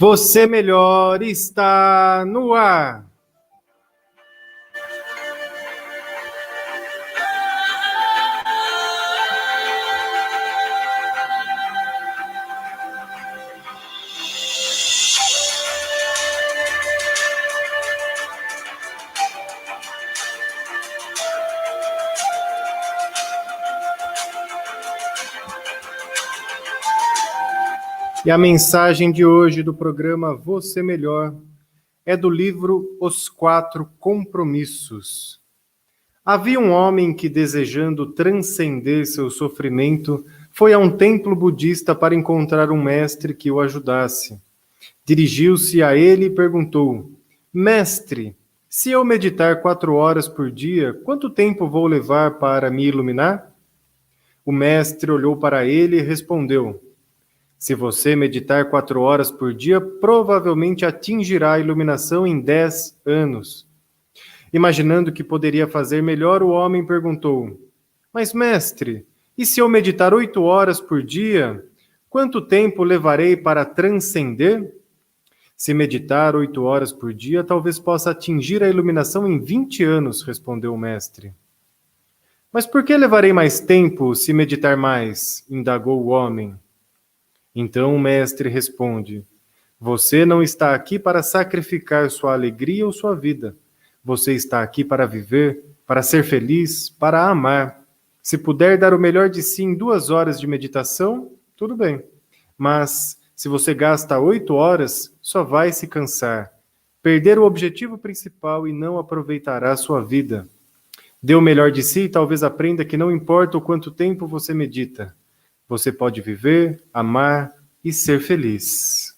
Você Melhor está no ar. E a mensagem de hoje do programa Você Melhor é do livro Os Quatro Compromissos. Havia um homem que, desejando transcender seu sofrimento, foi a um templo budista para encontrar um mestre que o ajudasse. Dirigiu-se a ele e perguntou: Mestre, se eu meditar 4 horas por dia, quanto tempo vou levar para me iluminar? O mestre olhou para ele e respondeu: Se você meditar 4 horas por dia, provavelmente atingirá a iluminação em 10 anos. Imaginando que poderia fazer melhor, o homem perguntou: Mas, mestre, e se eu meditar 8 horas por dia, quanto tempo levarei para transcender? Se meditar 8 horas por dia, talvez possa atingir a iluminação em 20 anos, respondeu o mestre. Mas por que levarei mais tempo se meditar mais? Indagou o homem. Então o mestre responde: Você não está aqui para sacrificar sua alegria ou sua vida. Você está aqui para viver, para ser feliz, para amar. Se puder dar o melhor de si em 2 horas de meditação, tudo bem. Mas se você gasta 8 horas, só vai se cansar, perder o objetivo principal e não aproveitará sua vida. Dê o melhor de si e talvez aprenda que não importa o quanto tempo você medita. Você pode viver, amar e ser feliz.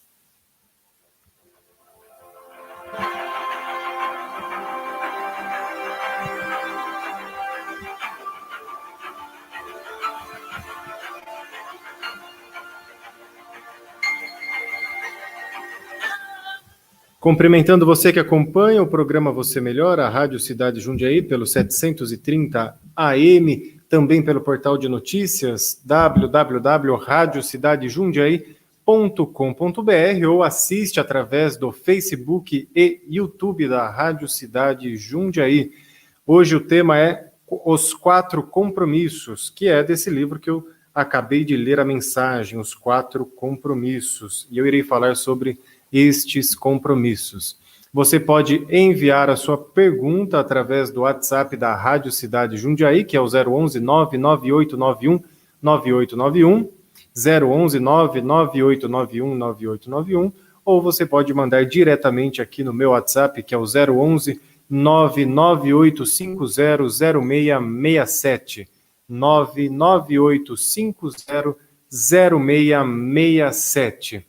Cumprimentando você que acompanha o programa Você Melhor, a Rádio Cidade Jundiaí, pelo 730 AM, também pelo portal de notícias www.radiocidadeJundiaí.com.br ou assiste através do Facebook e YouTube da Rádio Cidade Jundiaí. Hoje o tema é Os Quatro Compromissos, que é desse livro que eu acabei de ler a mensagem, Os Quatro Compromissos. E eu irei falar sobre estes compromissos. Você pode enviar a sua pergunta através do WhatsApp da Rádio Cidade Jundiaí, que é o 011 99891 9891, 011 99891 9891, ou você pode mandar diretamente aqui no meu WhatsApp, que é o 011 998500667, 998500667.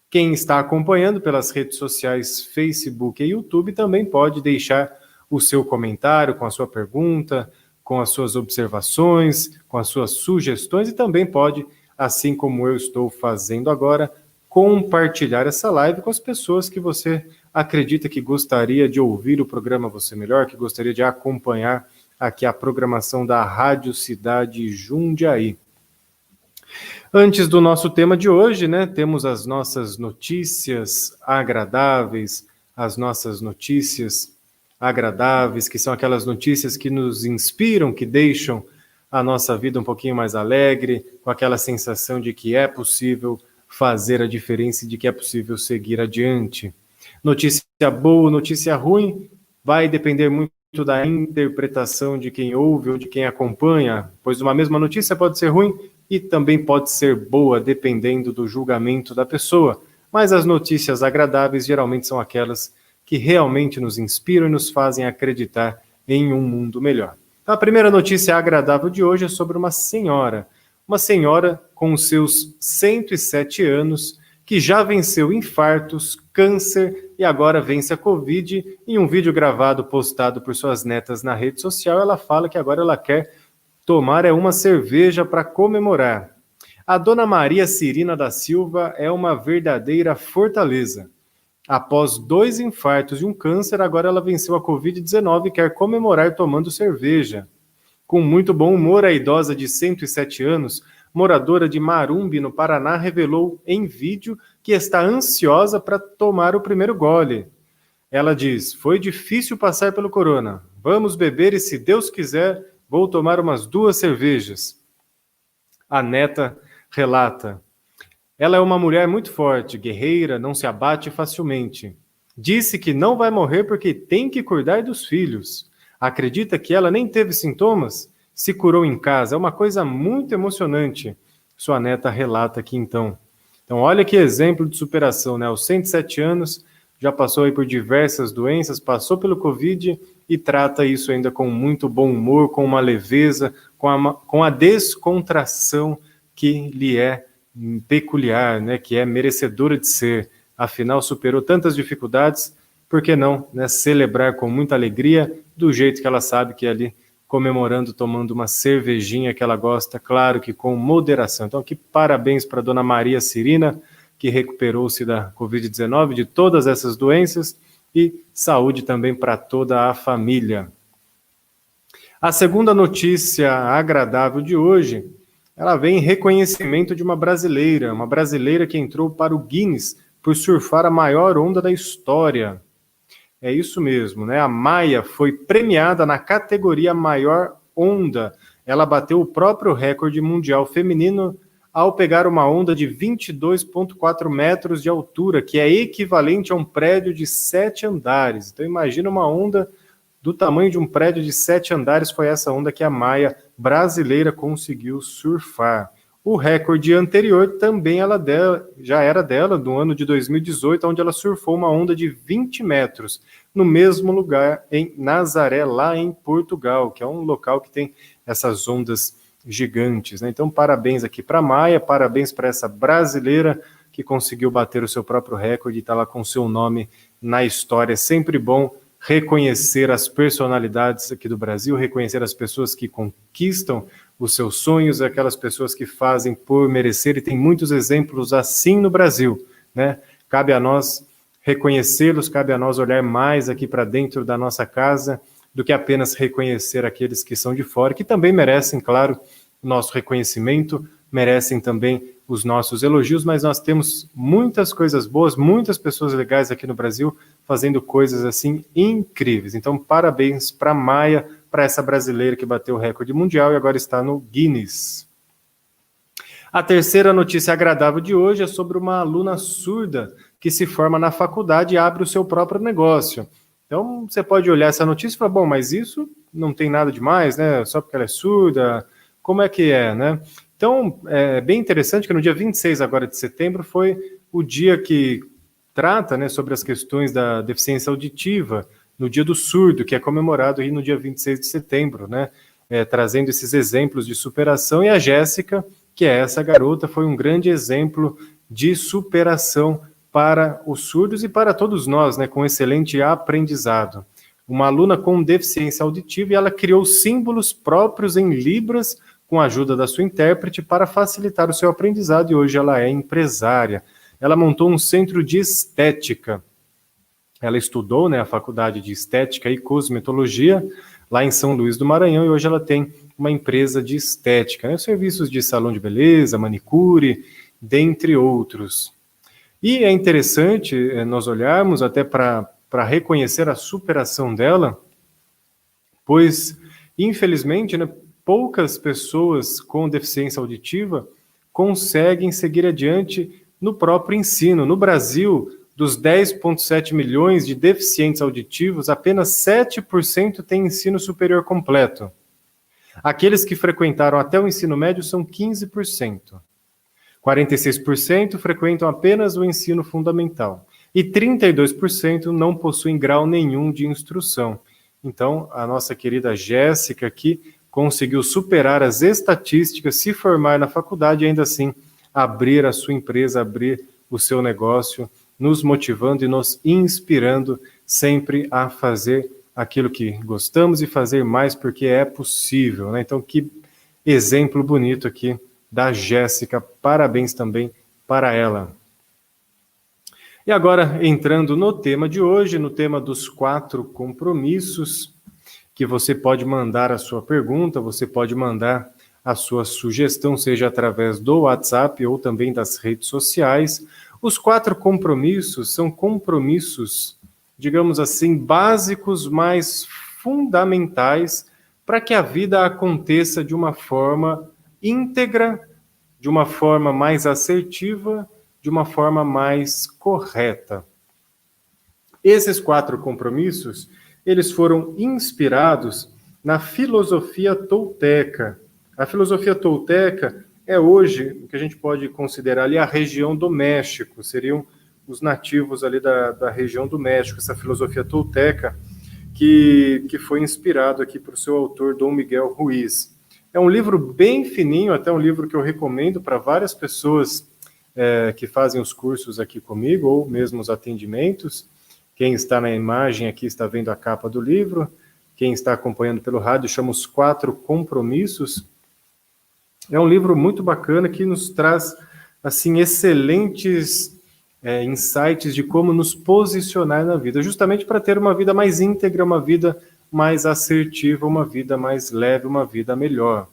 Quem está acompanhando pelas redes sociais Facebook e YouTube também pode deixar o seu comentário com a sua pergunta, com as suas observações, com as suas sugestões e também pode, assim como eu estou fazendo agora, compartilhar essa live com as pessoas que você acredita que gostaria de ouvir o programa Você Melhor, que gostaria de acompanhar aqui a programação da Rádio Cidade Jundiaí. Antes do nosso tema de hoje, né, temos as nossas notícias agradáveis, que são aquelas notícias que nos inspiram, que deixam a nossa vida um pouquinho mais alegre, com aquela sensação de que é possível fazer a diferença e de que é possível seguir adiante. Notícia boa, notícia ruim, vai depender muito da interpretação de quem ouve ou de quem acompanha, pois uma mesma notícia pode ser ruim e também pode ser boa, dependendo do julgamento da pessoa. Mas as notícias agradáveis geralmente são aquelas que realmente nos inspiram e nos fazem acreditar em um mundo melhor. Então, a primeira notícia agradável de hoje é sobre uma senhora com os seus 107 anos, que já venceu infartos, câncer e agora vence a Covid. Em um vídeo gravado, postado por suas netas na rede social, ela fala que agora ela quer tomar uma cerveja para comemorar. A dona Maria Cirina da Silva é uma verdadeira fortaleza. Após 2 infartos e um câncer, agora ela venceu a Covid-19 e quer comemorar tomando cerveja. Com muito bom humor, a idosa de 107 anos moradora de Marumbi, no Paraná, revelou em vídeo que está ansiosa para tomar o primeiro gole. Ela diz: foi difícil passar pelo corona. Vamos beber e, se Deus quiser, vou tomar umas 2 cervejas. A neta relata: ela é uma mulher muito forte, guerreira, não se abate facilmente. Disse que não vai morrer porque tem que cuidar dos filhos. Acredita que ela nem teve sintomas? Se curou em casa. É uma coisa muito emocionante. Sua neta relata aqui então. Então, olha que exemplo de superação, né? Aos 107 anos, já passou aí por diversas doenças, passou pelo Covid e trata isso ainda com muito bom humor, com uma leveza, com a descontração que lhe é peculiar, né? Que é merecedora de ser. Afinal, superou tantas dificuldades, por que não, né, celebrar com muita alegria, do jeito que ela sabe que é ali, comemorando, tomando uma cervejinha que ela gosta, claro que com moderação. Então, aqui parabéns para a dona Maria Cirina, que recuperou-se da Covid-19, de todas essas doenças, e saúde também para toda a família. A segunda notícia agradável de hoje, ela vem em reconhecimento de uma brasileira que entrou para o Guinness por surfar a maior onda da história. É isso mesmo, né? A Maia foi premiada na categoria maior onda. Ela bateu o próprio recorde mundial feminino ao pegar uma onda de 22,4 metros de altura, que é equivalente a um prédio de 7 andares. Então imagina uma onda do tamanho de um prédio de 7 andares, foi essa onda que a Maia brasileira conseguiu surfar. O recorde anterior também já era dela, no ano de 2018, onde ela surfou uma onda de 20 metros, no mesmo lugar, em Nazaré, lá em Portugal, que é um local que tem essas ondas gigantes, né? Então, parabéns aqui para a Maia, parabéns para essa brasileira que conseguiu bater o seu próprio recorde e está lá com o seu nome na história. É sempre bom reconhecer as personalidades aqui do Brasil, reconhecer as pessoas que conquistam os seus sonhos, aquelas pessoas que fazem por merecer, e tem muitos exemplos assim no Brasil, né? Cabe a nós reconhecê-los, cabe a nós olhar mais aqui para dentro da nossa casa do que apenas reconhecer aqueles que são de fora, que também merecem, claro, o nosso reconhecimento, merecem também os nossos elogios, mas nós temos muitas coisas boas, muitas pessoas legais aqui no Brasil fazendo coisas assim incríveis. Então, parabéns para a Maia, para essa brasileira que bateu o recorde mundial e agora está no Guinness. A terceira notícia agradável de hoje é sobre uma aluna surda que se forma na faculdade e abre o seu próprio negócio. Então, você pode olhar essa notícia e falar, bom, mas isso não tem nada demais, né? Só porque ela é surda, como é que é, né? Então, é bem interessante que no dia 26 agora de setembro foi o dia que trata, né, sobre as questões da deficiência auditiva, no dia do surdo, que é comemorado aí no dia 26 de setembro, né? Trazendo esses exemplos de superação, e a Jéssica, que é essa garota, foi um grande exemplo de superação para os surdos e para todos nós, né, com excelente aprendizado. Uma aluna com deficiência auditiva, e ela criou símbolos próprios em Libras, com a ajuda da sua intérprete, para facilitar o seu aprendizado, e hoje ela é empresária. Ela montou um centro de estética. Ela estudou, né, a faculdade de estética e cosmetologia lá em São Luís do Maranhão, e hoje ela tem uma empresa de estética, né, serviços de salão de beleza, manicure, dentre outros. E é interessante nós olharmos até para reconhecer a superação dela, pois, infelizmente, né, poucas pessoas com deficiência auditiva conseguem seguir adiante no próprio ensino. No Brasil, dos 10,7 milhões de deficientes auditivos, apenas 7% têm ensino superior completo. Aqueles que frequentaram até o ensino médio são 15%. 46% frequentam apenas o ensino fundamental. E 32% não possuem grau nenhum de instrução. Então, a nossa querida Jéssica aqui conseguiu superar as estatísticas, se formar na faculdade e ainda assim abrir a sua empresa, abrir o seu negócio, nos motivando e nos inspirando sempre a fazer aquilo que gostamos e fazer mais porque é possível, né? Então, que exemplo bonito aqui da Jéssica, parabéns também para ela. E agora, entrando no tema de hoje, no tema dos 4 compromissos, que você pode mandar a sua pergunta, você pode mandar a sua sugestão, seja através do WhatsApp ou também das redes sociais. Os 4 compromissos são compromissos, digamos assim, básicos, mas fundamentais para que a vida aconteça de uma forma íntegra, de uma forma mais assertiva, de uma forma mais correta. Esses 4 compromissos, eles foram inspirados na filosofia tolteca. A filosofia tolteca é hoje o que a gente pode considerar ali a região do México, seriam os nativos ali da região do México, essa filosofia tolteca que foi inspirado aqui por seu autor, Dom Miguel Ruiz. É um livro bem fininho, até um livro que eu recomendo para várias pessoas que fazem os cursos aqui comigo, ou mesmo os atendimentos. Quem está na imagem aqui está vendo a capa do livro, quem está acompanhando pelo rádio chama Os 4 Compromissos. É um livro muito bacana que nos traz assim excelentes insights de como nos posicionar na vida, justamente para ter uma vida mais íntegra, uma vida mais assertiva, uma vida mais leve, uma vida melhor.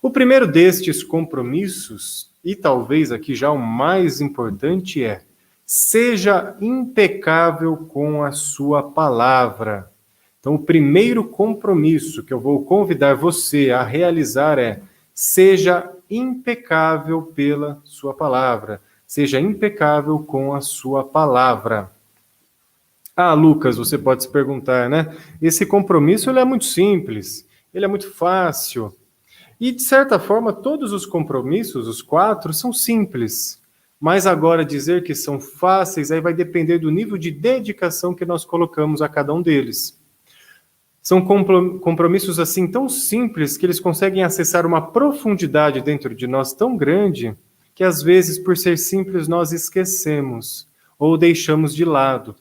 O primeiro destes compromissos, e talvez aqui já o mais importante, é: seja impecável com a sua palavra. Então, o primeiro compromisso que eu vou convidar você a realizar é: seja impecável pela sua palavra. Seja impecável com a sua palavra. Ah, Lucas, você pode se perguntar, né? Esse compromisso ele é muito simples, ele é muito fácil. E, de certa forma, todos os compromissos, os 4, são simples. Mas agora dizer que são fáceis, aí vai depender do nível de dedicação que nós colocamos a cada um deles. São compromissos assim tão simples que eles conseguem acessar uma profundidade dentro de nós tão grande que às vezes, por ser simples, nós esquecemos ou deixamos de lado.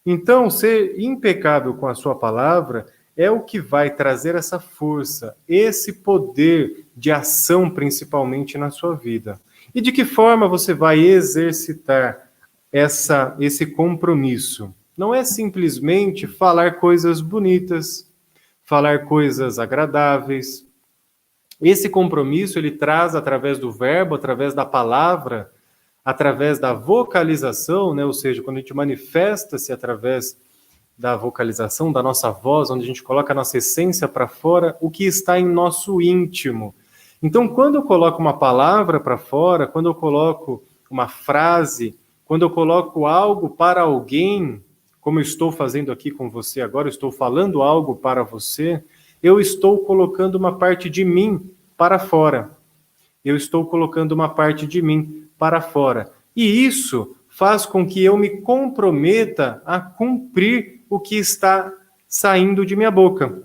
Então, ser impecável com a sua palavra é o que vai trazer essa força, esse poder de ação, principalmente na sua vida. E de que forma você vai exercitar esse compromisso? Não é simplesmente falar coisas bonitas, falar coisas agradáveis. Esse compromisso ele traz através do verbo, através da palavra, através da vocalização, né? Ou seja, quando a gente manifesta-se através da vocalização, da nossa voz, onde a gente coloca a nossa essência para fora, o que está em nosso íntimo. Então, quando eu coloco uma palavra para fora, quando eu coloco uma frase, quando eu coloco algo para alguém, como eu estou fazendo aqui com você agora, eu estou falando algo para você, eu estou colocando uma parte de mim para fora. Eu estou colocando uma parte de mim para fora. E isso faz com que eu me comprometa a cumprir o que está saindo de minha boca.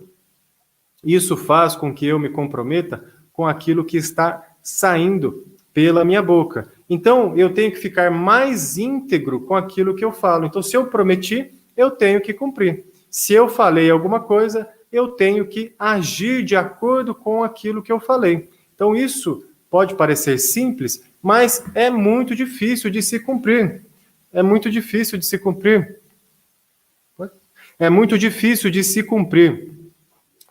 Isso faz com que eu me comprometa com aquilo que está saindo pela minha boca. Então, eu tenho que ficar mais íntegro com aquilo que eu falo. Então, se eu prometi, eu tenho que cumprir. Se eu falei alguma coisa, eu tenho que agir de acordo com aquilo que eu falei. Então, isso pode parecer simples, mas é muito difícil de se cumprir. É muito difícil de se cumprir. É muito difícil de se cumprir.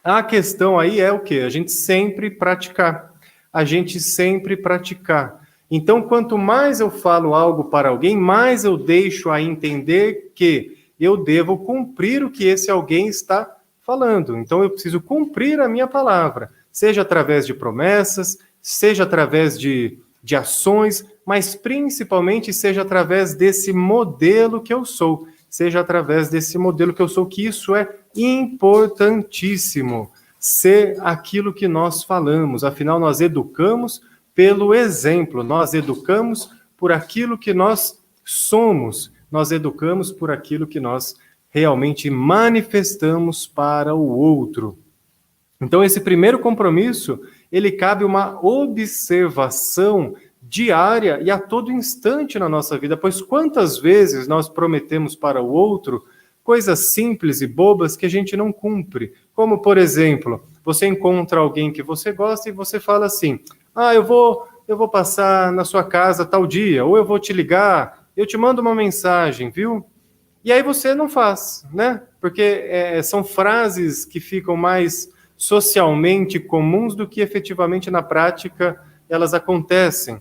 A questão aí é o quê? A gente sempre praticar. A gente sempre praticar. Então, quanto mais eu falo algo para alguém, mais eu deixo a entender que eu devo cumprir o que esse alguém está falando. Então, eu preciso cumprir a minha palavra, seja através de promessas, seja através de ações, mas principalmente seja através desse modelo que eu sou, seja através desse modelo que eu sou, que isso é importantíssimo, ser aquilo que nós falamos. Afinal, nós educamos pelo exemplo, nós educamos por aquilo que nós somos, nós educamos por aquilo que nós realmente manifestamos para o outro. Então, esse primeiro compromisso, ele cabe uma observação diária e a todo instante na nossa vida, pois quantas vezes nós prometemos para o outro coisas simples e bobas que a gente não cumpre. Como, por exemplo, você encontra alguém que você gosta e você fala assim: eu vou passar na sua casa tal dia, ou eu vou te ligar, eu te mando uma mensagem, viu? E aí você não faz, né? Porque são frases que ficam mais socialmente comuns do que efetivamente na prática elas acontecem.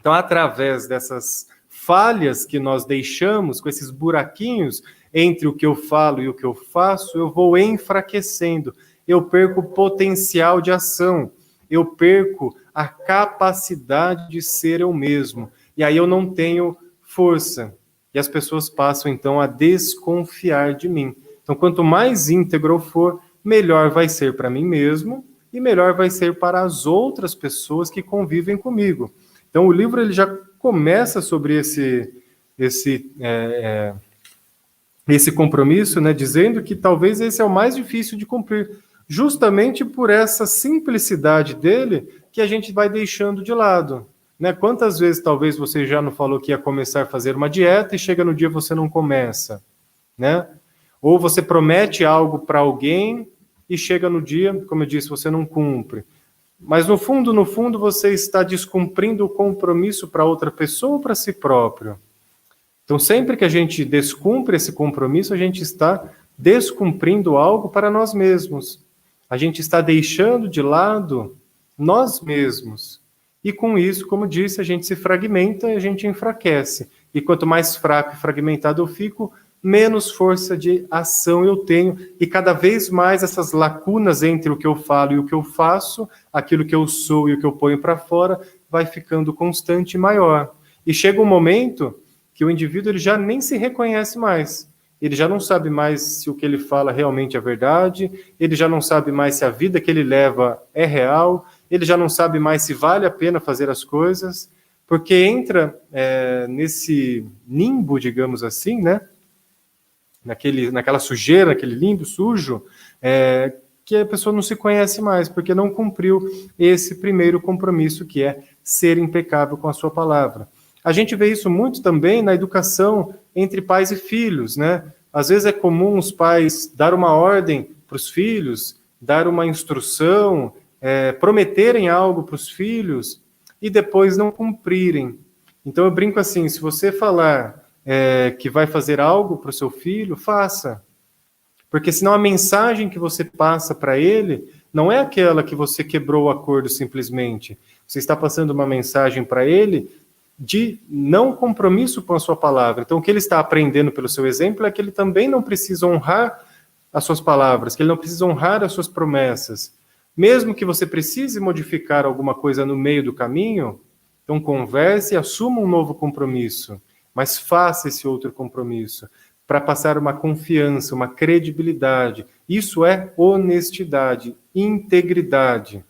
Então, através dessas falhas que nós deixamos, com esses buraquinhos entre o que eu falo e o que eu faço, eu vou enfraquecendo, eu perco o potencial de ação, eu perco a capacidade de ser eu mesmo. E aí eu não tenho força. E as pessoas passam, então, a desconfiar de mim. Então, quanto mais íntegro eu for, melhor vai ser para mim mesmo e melhor vai ser para as outras pessoas que convivem comigo. Então, o livro ele já começa sobre esse compromisso, né, dizendo que talvez esse é o mais difícil de cumprir, justamente por essa simplicidade dele que a gente vai deixando de lado. Né? Quantas vezes talvez você já não falou que ia começar a fazer uma dieta e chega no dia você não começa, né? Ou você promete algo para alguém e chega no dia, como eu disse, você não cumpre. Mas no fundo, você está descumprindo o compromisso para outra pessoa ou para si próprio. Então, sempre que a gente descumpre esse compromisso, a gente está descumprindo algo para nós mesmos. A gente está deixando de lado nós mesmos. E com isso, como disse, a gente se fragmenta e a gente enfraquece. E quanto mais fraco e fragmentado eu fico, menos força de ação eu tenho, e cada vez mais essas lacunas entre o que eu falo e o que eu faço, aquilo que eu sou e o que eu ponho para fora, vai ficando constante e maior. E chega um momento que o indivíduo ele já nem se reconhece mais. Ele já não sabe mais se o que ele fala realmente é verdade, ele já não sabe mais se a vida que ele leva é real, ele já não sabe mais se vale a pena fazer as coisas, porque entra nesse limbo, digamos assim, né? Naquela sujeira, naquele limbo sujo, que a pessoa não se conhece mais, porque não cumpriu esse primeiro compromisso, que é ser impecável com a sua palavra. A gente vê isso muito também na educação entre pais e filhos, né? Às vezes é comum os pais dar uma ordem para os filhos, dar uma instrução, prometerem algo para os filhos e depois não cumprirem. Então eu brinco assim, se você falar que vai fazer algo para o seu filho, faça. Porque senão a mensagem que você passa para ele não é aquela que você quebrou o acordo simplesmente. Você está passando uma mensagem para ele de não compromisso com a sua palavra. Então o que ele está aprendendo pelo seu exemplo é que ele também não precisa honrar as suas palavras, que ele não precisa honrar as suas promessas. Mesmo que você precise modificar alguma coisa no meio do caminho, então converse e assuma um novo compromisso. Mas faça esse outro compromisso para passar uma confiança, uma credibilidade. Isso é honestidade, integridade.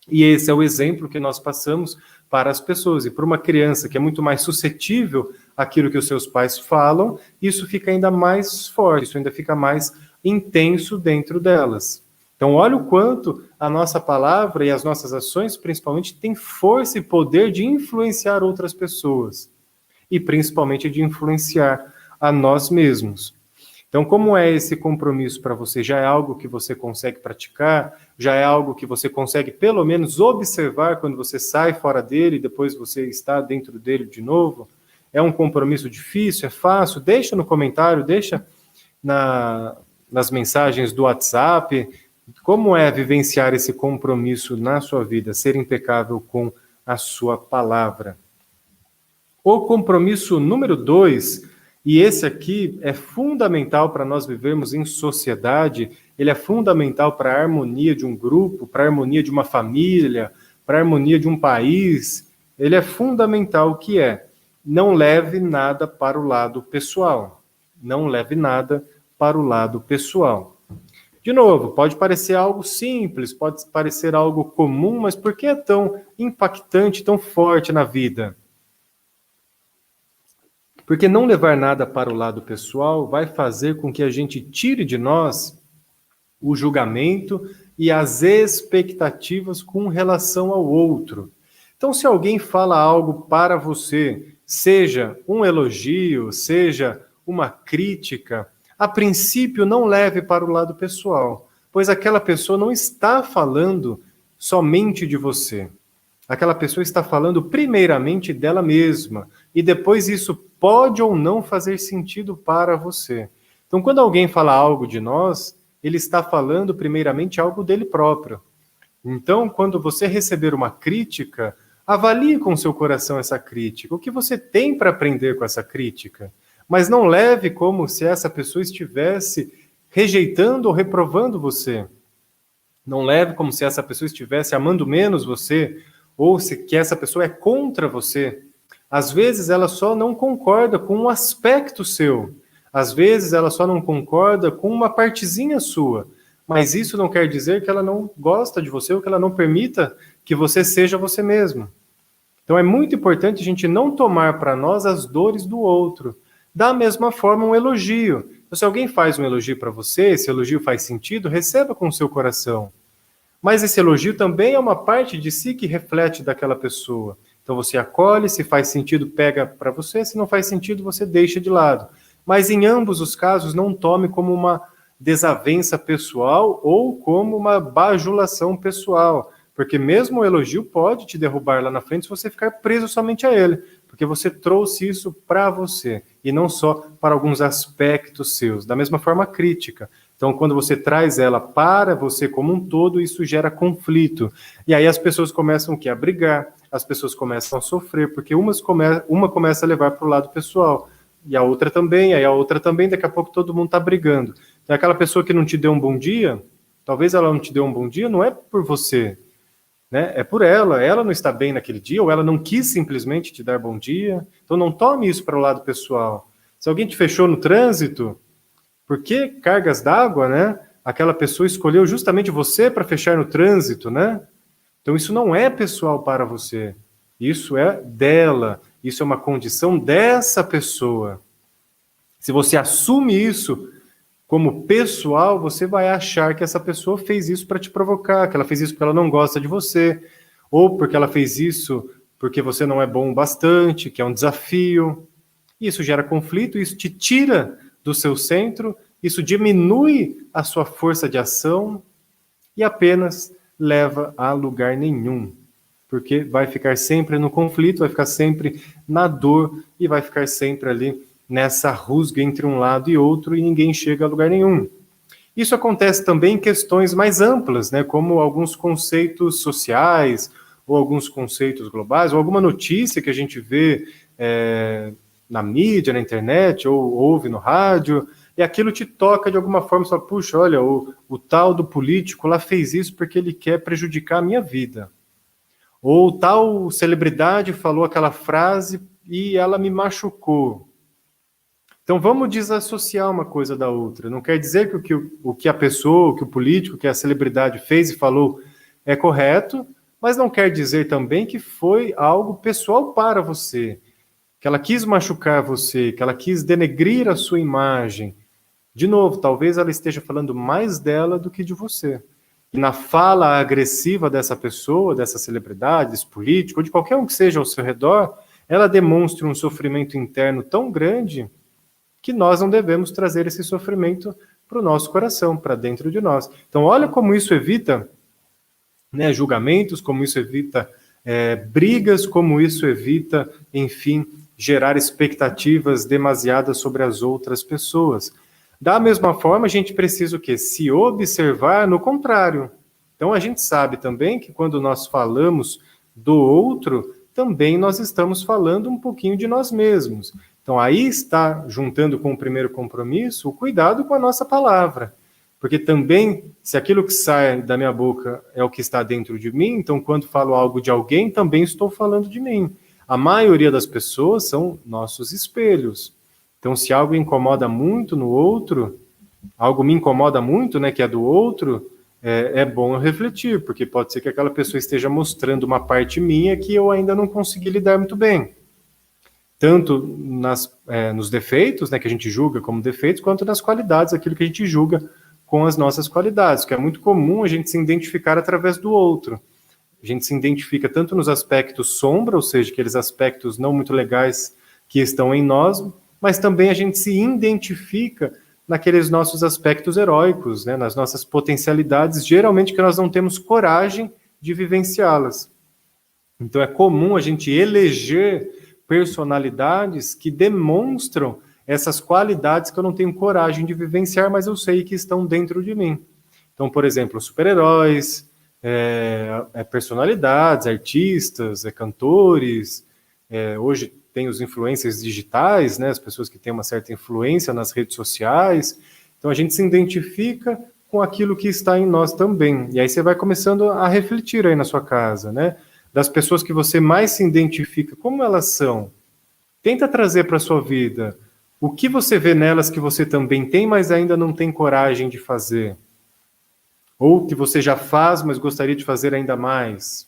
E esse é o exemplo que nós passamos para as pessoas. E para uma criança que é muito mais suscetível àquilo que os seus pais falam, isso fica ainda mais forte, isso ainda fica mais intenso dentro delas. Então, olha o quanto a nossa palavra e as nossas ações, principalmente, têm força e poder de influenciar outras pessoas. E principalmente de influenciar a nós mesmos. Então, como é esse compromisso para você? Já é algo que você consegue praticar? Já é algo que você consegue, pelo menos, observar quando você sai fora dele e depois você está dentro dele de novo? É um compromisso difícil? É fácil? Deixa no comentário, deixa nas mensagens do WhatsApp. Como é vivenciar esse compromisso na sua vida? Ser impecável com a sua palavra. O compromisso número 2, e esse aqui é fundamental para nós vivermos em sociedade, ele é fundamental para a harmonia de um grupo, para a harmonia de uma família, para a harmonia de um país, ele é fundamental, que é: não leve nada para o lado pessoal. Não leve nada para o lado pessoal. De novo, pode parecer algo simples, pode parecer algo comum, mas por que é tão impactante, tão forte na vida? Porque não levar nada para o lado pessoal vai fazer com que a gente tire de nós o julgamento e as expectativas com relação ao outro. Então, se alguém fala algo para você, seja um elogio, seja uma crítica, a princípio não leve para o lado pessoal, pois aquela pessoa não está falando somente de você. Aquela pessoa está falando primeiramente dela mesma, e depois isso pode ou não fazer sentido para você. Então, quando alguém fala algo de nós, ele está falando primeiramente algo dele próprio. Então, quando você receber uma crítica, avalie com seu coração essa crítica. O que você tem para aprender com essa crítica? Mas não leve como se essa pessoa estivesse rejeitando ou reprovando você. Não leve como se essa pessoa estivesse amando menos você, ou se que essa pessoa é contra você. Às vezes ela só não concorda com um aspecto seu. Às vezes ela só não concorda com uma partezinha sua. Mas isso não quer dizer que ela não gosta de você ou que ela não permita que você seja você mesmo. Então é muito importante a gente não tomar para nós as dores do outro. Da mesma forma, um elogio. Então, se alguém faz um elogio para você, esse elogio faz sentido, receba com o seu coração. Mas esse elogio também é uma parte de si que reflete daquela pessoa. Então você acolhe, se faz sentido, pega para você, se não faz sentido, você deixa de lado. Mas em ambos os casos, não tome como uma desavença pessoal ou como uma bajulação pessoal, porque mesmo o elogio pode te derrubar lá na frente se você ficar preso somente a ele, porque você trouxe isso para você e não só para alguns aspectos seus. Da mesma forma, a crítica. Então, quando você traz ela para você como um todo, isso gera conflito. E aí as pessoas começam o quê? A brigar, as pessoas começam a sofrer, porque uma começa a levar para o lado pessoal, e a outra também, aí a outra também, daqui a pouco todo mundo está brigando. Então, aquela pessoa que não te deu um bom dia, talvez ela não te deu um bom dia, não é por você, né? É por ela não está bem naquele dia, ou ela não quis simplesmente te dar bom dia. Então não tome isso para o lado pessoal. Se alguém te fechou no trânsito, por que cargas d'água, né? Aquela pessoa escolheu justamente você para fechar no trânsito, né? Então isso não é pessoal para você. Isso é dela. Isso é uma condição dessa pessoa. Se você assume isso como pessoal, você vai achar que essa pessoa fez isso para te provocar, que ela fez isso porque ela não gosta de você, ou porque ela fez isso porque você não é bom o bastante, que é um desafio. Isso gera conflito, isso te tira do seu centro, isso diminui a sua força de ação e apenas leva a lugar nenhum. Porque vai ficar sempre no conflito, vai ficar sempre na dor e vai ficar sempre ali nessa rusga entre um lado e outro e ninguém chega a lugar nenhum. Isso acontece também em questões mais amplas, né, como alguns conceitos sociais, ou alguns conceitos globais, ou alguma notícia que a gente vê na mídia, na internet, ou ouve no rádio, e aquilo te toca de alguma forma, você fala, puxa, olha, o tal do político lá fez isso porque ele quer prejudicar a minha vida. Ou tal celebridade falou aquela frase e ela me machucou. Então vamos desassociar uma coisa da outra. Não quer dizer que o que a pessoa, o que o político, que a celebridade fez e falou é correto, mas não quer dizer também que foi algo pessoal para você, que ela quis machucar você, que ela quis denegrir a sua imagem. De novo, talvez ela esteja falando mais dela do que de você. E na fala agressiva dessa pessoa, dessa celebridade, desse político, ou de qualquer um que seja ao seu redor, ela demonstra um sofrimento interno tão grande que nós não devemos trazer esse sofrimento para o nosso coração, para dentro de nós. Então, olha como isso evita, né, julgamentos, como isso evita brigas, como isso evita, enfim, gerar expectativas demasiadas sobre as outras pessoas. Da mesma forma, a gente precisa o quê? Se observar no contrário. Então, a gente sabe também que quando nós falamos do outro, também nós estamos falando um pouquinho de nós mesmos. Então, aí está, juntando com o primeiro compromisso, o cuidado com a nossa palavra. Porque também, se aquilo que sai da minha boca é o que está dentro de mim, então quando falo algo de alguém, também estou falando de mim. A maioria das pessoas são nossos espelhos. Então, se algo incomoda muito no outro, algo me incomoda muito, né, que é do outro, é bom eu refletir, porque pode ser que aquela pessoa esteja mostrando uma parte minha que eu ainda não consegui lidar muito bem. Tanto nos defeitos, né, que a gente julga como defeitos, quanto nas qualidades, aquilo que a gente julga com as nossas qualidades, que é muito comum a gente se identificar através do outro. A gente se identifica tanto nos aspectos sombra, ou seja, aqueles aspectos não muito legais que estão em nós, mas também a gente se identifica naqueles nossos aspectos heróicos, né, nas nossas potencialidades, geralmente que nós não temos coragem de vivenciá-las. Então é comum a gente eleger personalidades que demonstram essas qualidades que eu não tenho coragem de vivenciar, mas eu sei que estão dentro de mim. Então, por exemplo, super-heróis, personalidades, artistas, cantores, hoje tem os influencers digitais, né, as pessoas que têm uma certa influência nas redes sociais. Então, a gente se identifica com aquilo que está em nós também. E aí você vai começando a refletir aí na sua casa, né? Das pessoas que você mais se identifica, como elas são. Tenta trazer para a sua vida o que você vê nelas que você também tem, mas ainda não tem coragem de fazer. Ou que você já faz, mas gostaria de fazer ainda mais.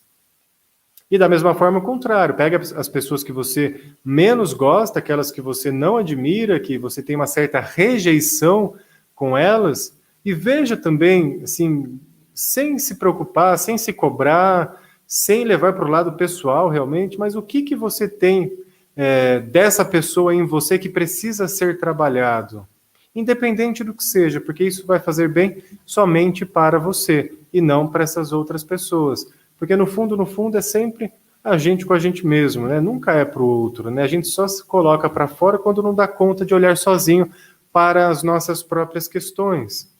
E da mesma forma, o contrário. Pega as pessoas que você menos gosta, aquelas que você não admira, que você tem uma certa rejeição com elas, e veja também, assim, sem se preocupar, sem se cobrar, sem levar para o lado pessoal realmente, mas o que você tem dessa pessoa em você que precisa ser trabalhado? Independente do que seja, porque isso vai fazer bem somente para você e não para essas outras pessoas. Porque no fundo é sempre a gente com a gente mesmo, né? Nunca é para o outro, né? A gente só se coloca para fora quando não dá conta de olhar sozinho para as nossas próprias questões.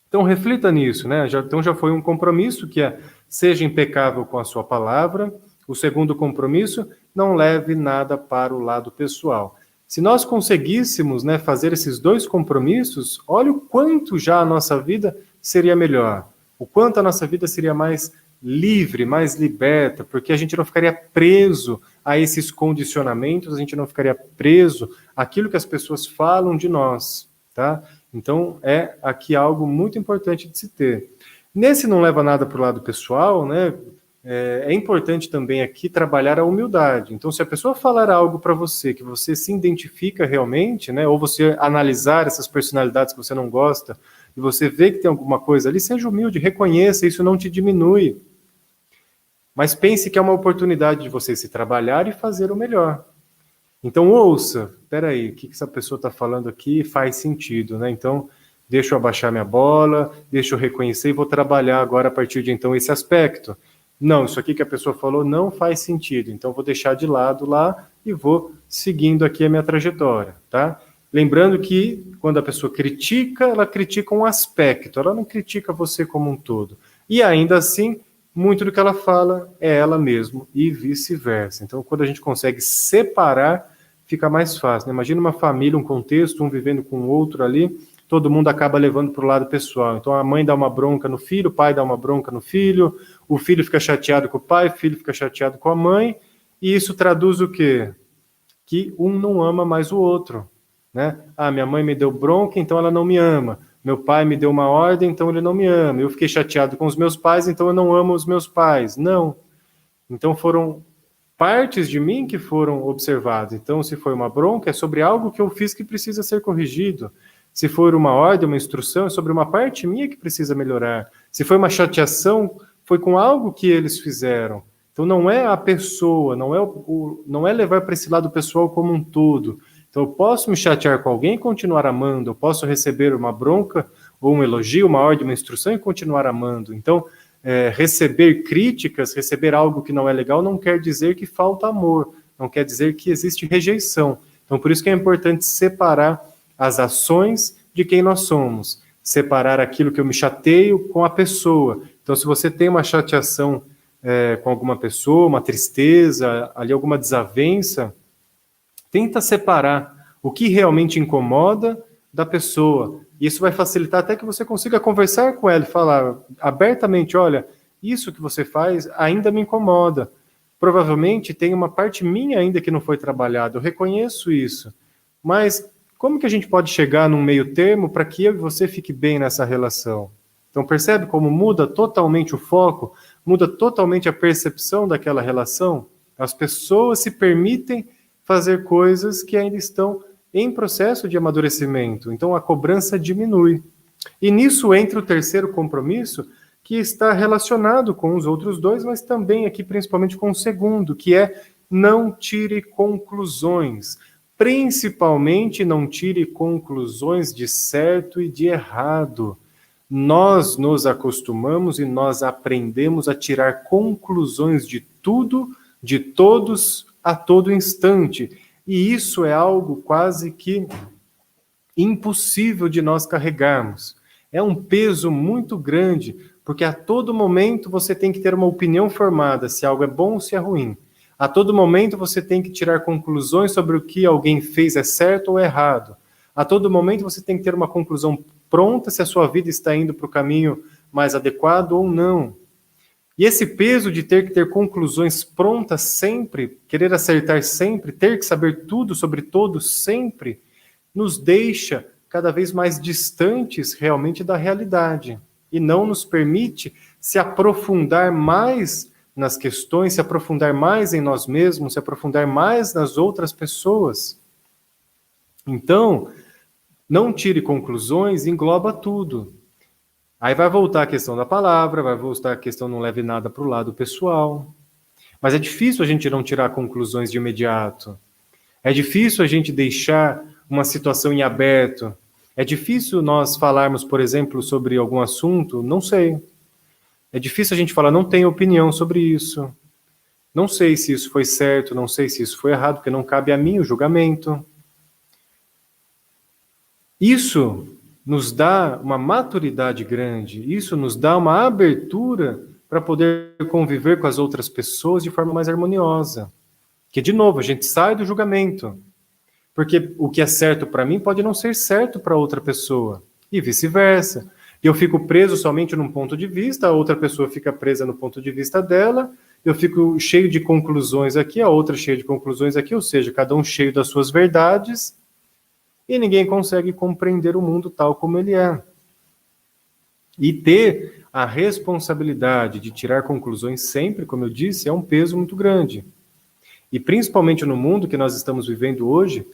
Então reflita nisso, né? Então já foi um compromisso que seja impecável com a sua palavra. O segundo compromisso, não leve nada para o lado pessoal. Se nós conseguíssemos, né, fazer esses dois compromissos, olha o quanto já a nossa vida seria melhor. O quanto a nossa vida seria mais livre, mais liberta, porque a gente não ficaria preso a esses condicionamentos, a gente não ficaria preso àquilo que as pessoas falam de nós, tá? Então, é aqui algo muito importante de se ter. Nesse não leva nada para o lado pessoal, né? É importante também aqui trabalhar a humildade. Então, se a pessoa falar algo para você que você se identifica realmente, né? Ou você analisar essas personalidades que você não gosta, e você vê que tem alguma coisa ali, seja humilde, reconheça, isso não te diminui. Mas pense que é uma oportunidade de você se trabalhar e fazer o melhor. Então ouça, peraí, o que essa pessoa está falando aqui faz sentido, né? Então, deixa eu abaixar minha bola, deixa eu reconhecer e vou trabalhar agora a partir de então esse aspecto. Não, isso aqui que a pessoa falou não faz sentido, então vou deixar de lado lá e vou seguindo aqui a minha trajetória, tá? Lembrando que quando a pessoa critica, ela critica um aspecto, ela não critica você como um todo. E ainda assim, muito do que ela fala é ela mesma e vice-versa. Então, quando a gente consegue separar, fica mais fácil, né? Imagina uma família, um contexto, um vivendo com o outro ali, todo mundo acaba levando para o lado pessoal. Então, a mãe dá uma bronca no filho, o pai dá uma bronca no filho, o filho fica chateado com o pai, o filho fica chateado com a mãe, e isso traduz o quê? Que um não ama mais o outro, né? Ah, minha mãe me deu bronca, então ela não me ama. Meu pai me deu uma ordem, então ele não me ama. Eu fiquei chateado com os meus pais, então eu não amo os meus pais. Não. Então foram partes de mim que foram observadas. Então, se foi uma bronca, é sobre algo que eu fiz que precisa ser corrigido. Se for uma ordem, uma instrução, é sobre uma parte minha que precisa melhorar. Se foi uma chateação, foi com algo que eles fizeram. Então, não é a pessoa, não é levar para esse lado pessoal como um todo. Então, eu posso me chatear com alguém e continuar amando. Eu posso receber uma bronca ou um elogio, uma ordem, uma instrução e continuar amando. Então, receber críticas, receber algo que não é legal, não quer dizer que falta amor, não quer dizer que existe rejeição. Então, por isso que é importante separar as ações de quem nós somos, separar aquilo que eu me chateio com a pessoa. Então, se você tem uma chateação com alguma pessoa, uma tristeza, ali alguma desavença, tenta separar o que realmente incomoda da pessoa. Isso vai facilitar até que você consiga conversar com ela e falar abertamente, olha, isso que você faz ainda me incomoda. Provavelmente tem uma parte minha ainda que não foi trabalhada, eu reconheço isso. Mas como que a gente pode chegar num meio termo para que eu e você fique bem nessa relação? Então percebe como muda totalmente o foco, muda totalmente a percepção daquela relação? As pessoas se permitem fazer coisas que ainda estão em processo de amadurecimento. Então a cobrança diminui. E nisso entra o terceiro compromisso, que está relacionado com os outros dois, mas também aqui principalmente com o segundo, que é não tire conclusões. Principalmente não tire conclusões de certo e de errado. Nós nos acostumamos e nós aprendemos a tirar conclusões de tudo, de todos, a todo instante. E isso é algo quase que impossível de nós carregarmos. É um peso muito grande, porque a todo momento você tem que ter uma opinião formada se algo é bom ou se é ruim. A todo momento você tem que tirar conclusões sobre o que alguém fez é certo ou errado. A todo momento você tem que ter uma conclusão pronta se a sua vida está indo para o caminho mais adequado ou não. E esse peso de ter que ter conclusões prontas sempre, querer acertar sempre, ter que saber tudo sobre todos sempre, nos deixa cada vez mais distantes realmente da realidade e não nos permite se aprofundar mais nas questões, se aprofundar mais em nós mesmos, se aprofundar mais nas outras pessoas. Então, não tire conclusões, engloba tudo. Aí vai voltar a questão da palavra, vai voltar a questão não leve nada para o lado pessoal. Mas é difícil a gente não tirar conclusões de imediato. É difícil a gente deixar uma situação em aberto. É difícil nós falarmos, por exemplo, sobre algum assunto, não sei. É difícil a gente falar, não tenho opinião sobre isso. Não sei se isso foi certo, não sei se isso foi errado, porque não cabe a mim o julgamento. Isso nos dá uma maturidade grande, isso nos dá uma abertura para poder conviver com as outras pessoas de forma mais harmoniosa. Que, de novo, a gente sai do julgamento. Porque o que é certo para mim pode não ser certo para outra pessoa. E vice-versa. E eu fico preso somente num ponto de vista, a outra pessoa fica presa no ponto de vista dela, eu fico cheio de conclusões aqui, a outra cheia de conclusões aqui, ou seja, cada um cheio das suas verdades, e ninguém consegue compreender o mundo tal como ele é. E ter a responsabilidade de tirar conclusões sempre, como eu disse, é um peso muito grande. E principalmente no mundo que nós estamos vivendo hoje,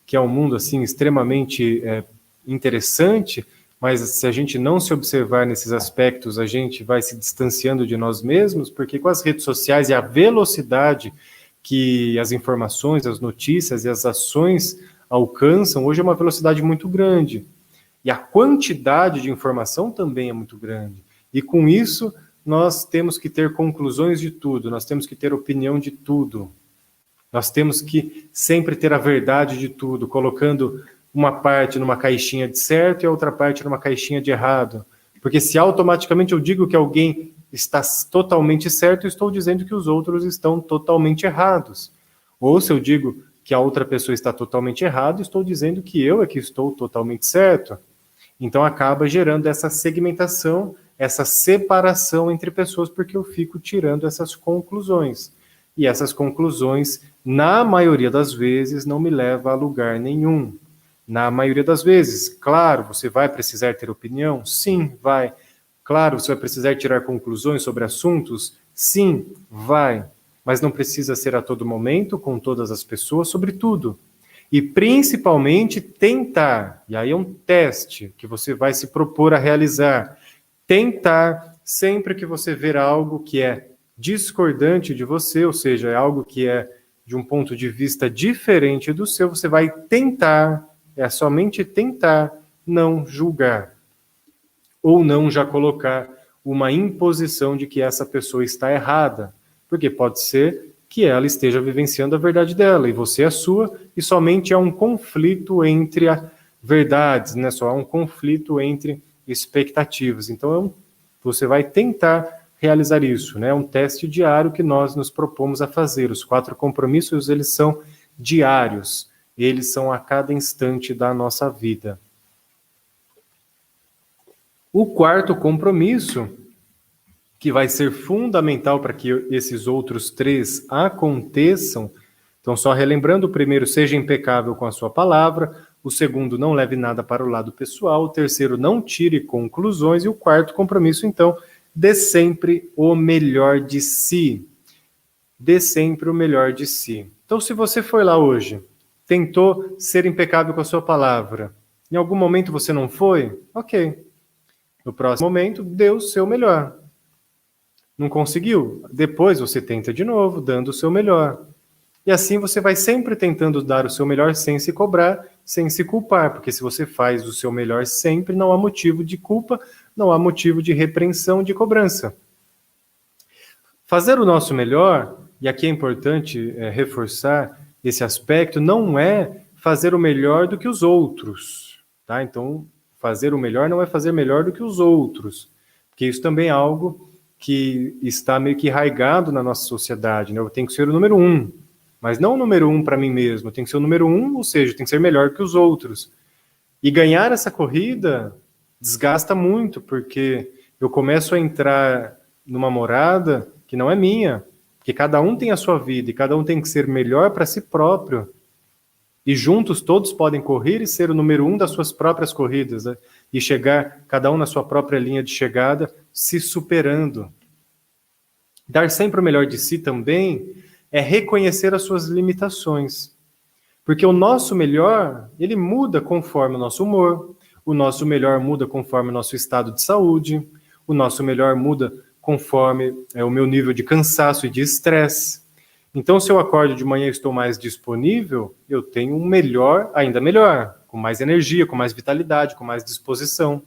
que é um mundo assim extremamente interessante, mas se a gente não se observar nesses aspectos, a gente vai se distanciando de nós mesmos, porque com as redes sociais e a velocidade que as informações, as notícias e as ações alcançam, hoje é uma velocidade muito grande. E a quantidade de informação também é muito grande. E com isso, nós temos que ter conclusões de tudo, nós temos que ter opinião de tudo. Nós temos que sempre ter a verdade de tudo, colocando uma parte numa caixinha de certo e a outra parte numa caixinha de errado. Porque se automaticamente eu digo que alguém está totalmente certo, eu estou dizendo que os outros estão totalmente errados. Ou se eu digo que a outra pessoa está totalmente errada, estou dizendo que eu é que estou totalmente certo. Então acaba gerando essa segmentação, essa separação entre pessoas, porque eu fico tirando essas conclusões. E essas conclusões, na maioria das vezes, não me levam a lugar nenhum. Na maioria das vezes, claro, você vai precisar ter opinião? Sim, vai. Claro, você vai precisar tirar conclusões sobre assuntos? Sim, vai. Mas não precisa ser a todo momento, com todas as pessoas, sobre tudo. E principalmente tentar, e aí é um teste que você vai se propor a realizar, tentar, sempre que você ver algo que é discordante de você, ou seja, é algo que é de um ponto de vista diferente do seu, você vai tentar, é somente tentar, não julgar. Ou não já colocar uma imposição de que essa pessoa está errada. Porque pode ser que ela esteja vivenciando a verdade dela e você a sua, e somente há um conflito entre verdades, né? Só há um conflito entre expectativas. Então, você vai tentar realizar isso, né? É um teste diário que nós nos propomos a fazer. Os 4 compromissos, eles são diários, eles são a cada instante da nossa vida. O 4º compromisso, que vai ser fundamental para que esses outros 3 aconteçam. Então, só relembrando, o primeiro, seja impecável com a sua palavra. O segundo, não leve nada para o lado pessoal. O terceiro, não tire conclusões. E o 4º compromisso, então, dê sempre o melhor de si. Dê sempre o melhor de si. Então, se você foi lá hoje, tentou ser impecável com a sua palavra, em algum momento você não foi? Ok. No próximo momento, dê o seu melhor. Não conseguiu? Depois você tenta de novo, dando o seu melhor. E assim você vai sempre tentando dar o seu melhor sem se cobrar, sem se culpar, porque se você faz o seu melhor sempre, não há motivo de culpa, não há motivo de repreensão, de cobrança. Fazer o nosso melhor, e aqui é importante reforçar esse aspecto não é fazer o melhor do que os outros, tá? Então, fazer o melhor não é fazer melhor do que os outros, porque isso também é algo que está meio que arraigado na nossa sociedade, né? Eu tenho que ser o número um, mas não o número um para mim mesmo, eu tenho que ser o número um, ou seja, eu tenho que ser melhor que os outros. E ganhar essa corrida desgasta muito, porque eu começo a entrar numa morada que não é minha, que cada um tem a sua vida e cada um tem que ser melhor para si próprio. E juntos todos podem correr e ser o número um das suas próprias corridas, né? E chegar cada um na sua própria linha de chegada, se superando. Dar sempre o melhor de si também é reconhecer as suas limitações. Porque o nosso melhor, ele muda conforme o nosso humor, o nosso melhor muda conforme o nosso estado de saúde, o nosso melhor muda conforme o meu nível de cansaço e de estresse. Então, se eu acordo de manhã e estou mais disponível, eu tenho um melhor, ainda melhor, com mais energia, com mais vitalidade, com mais disposição.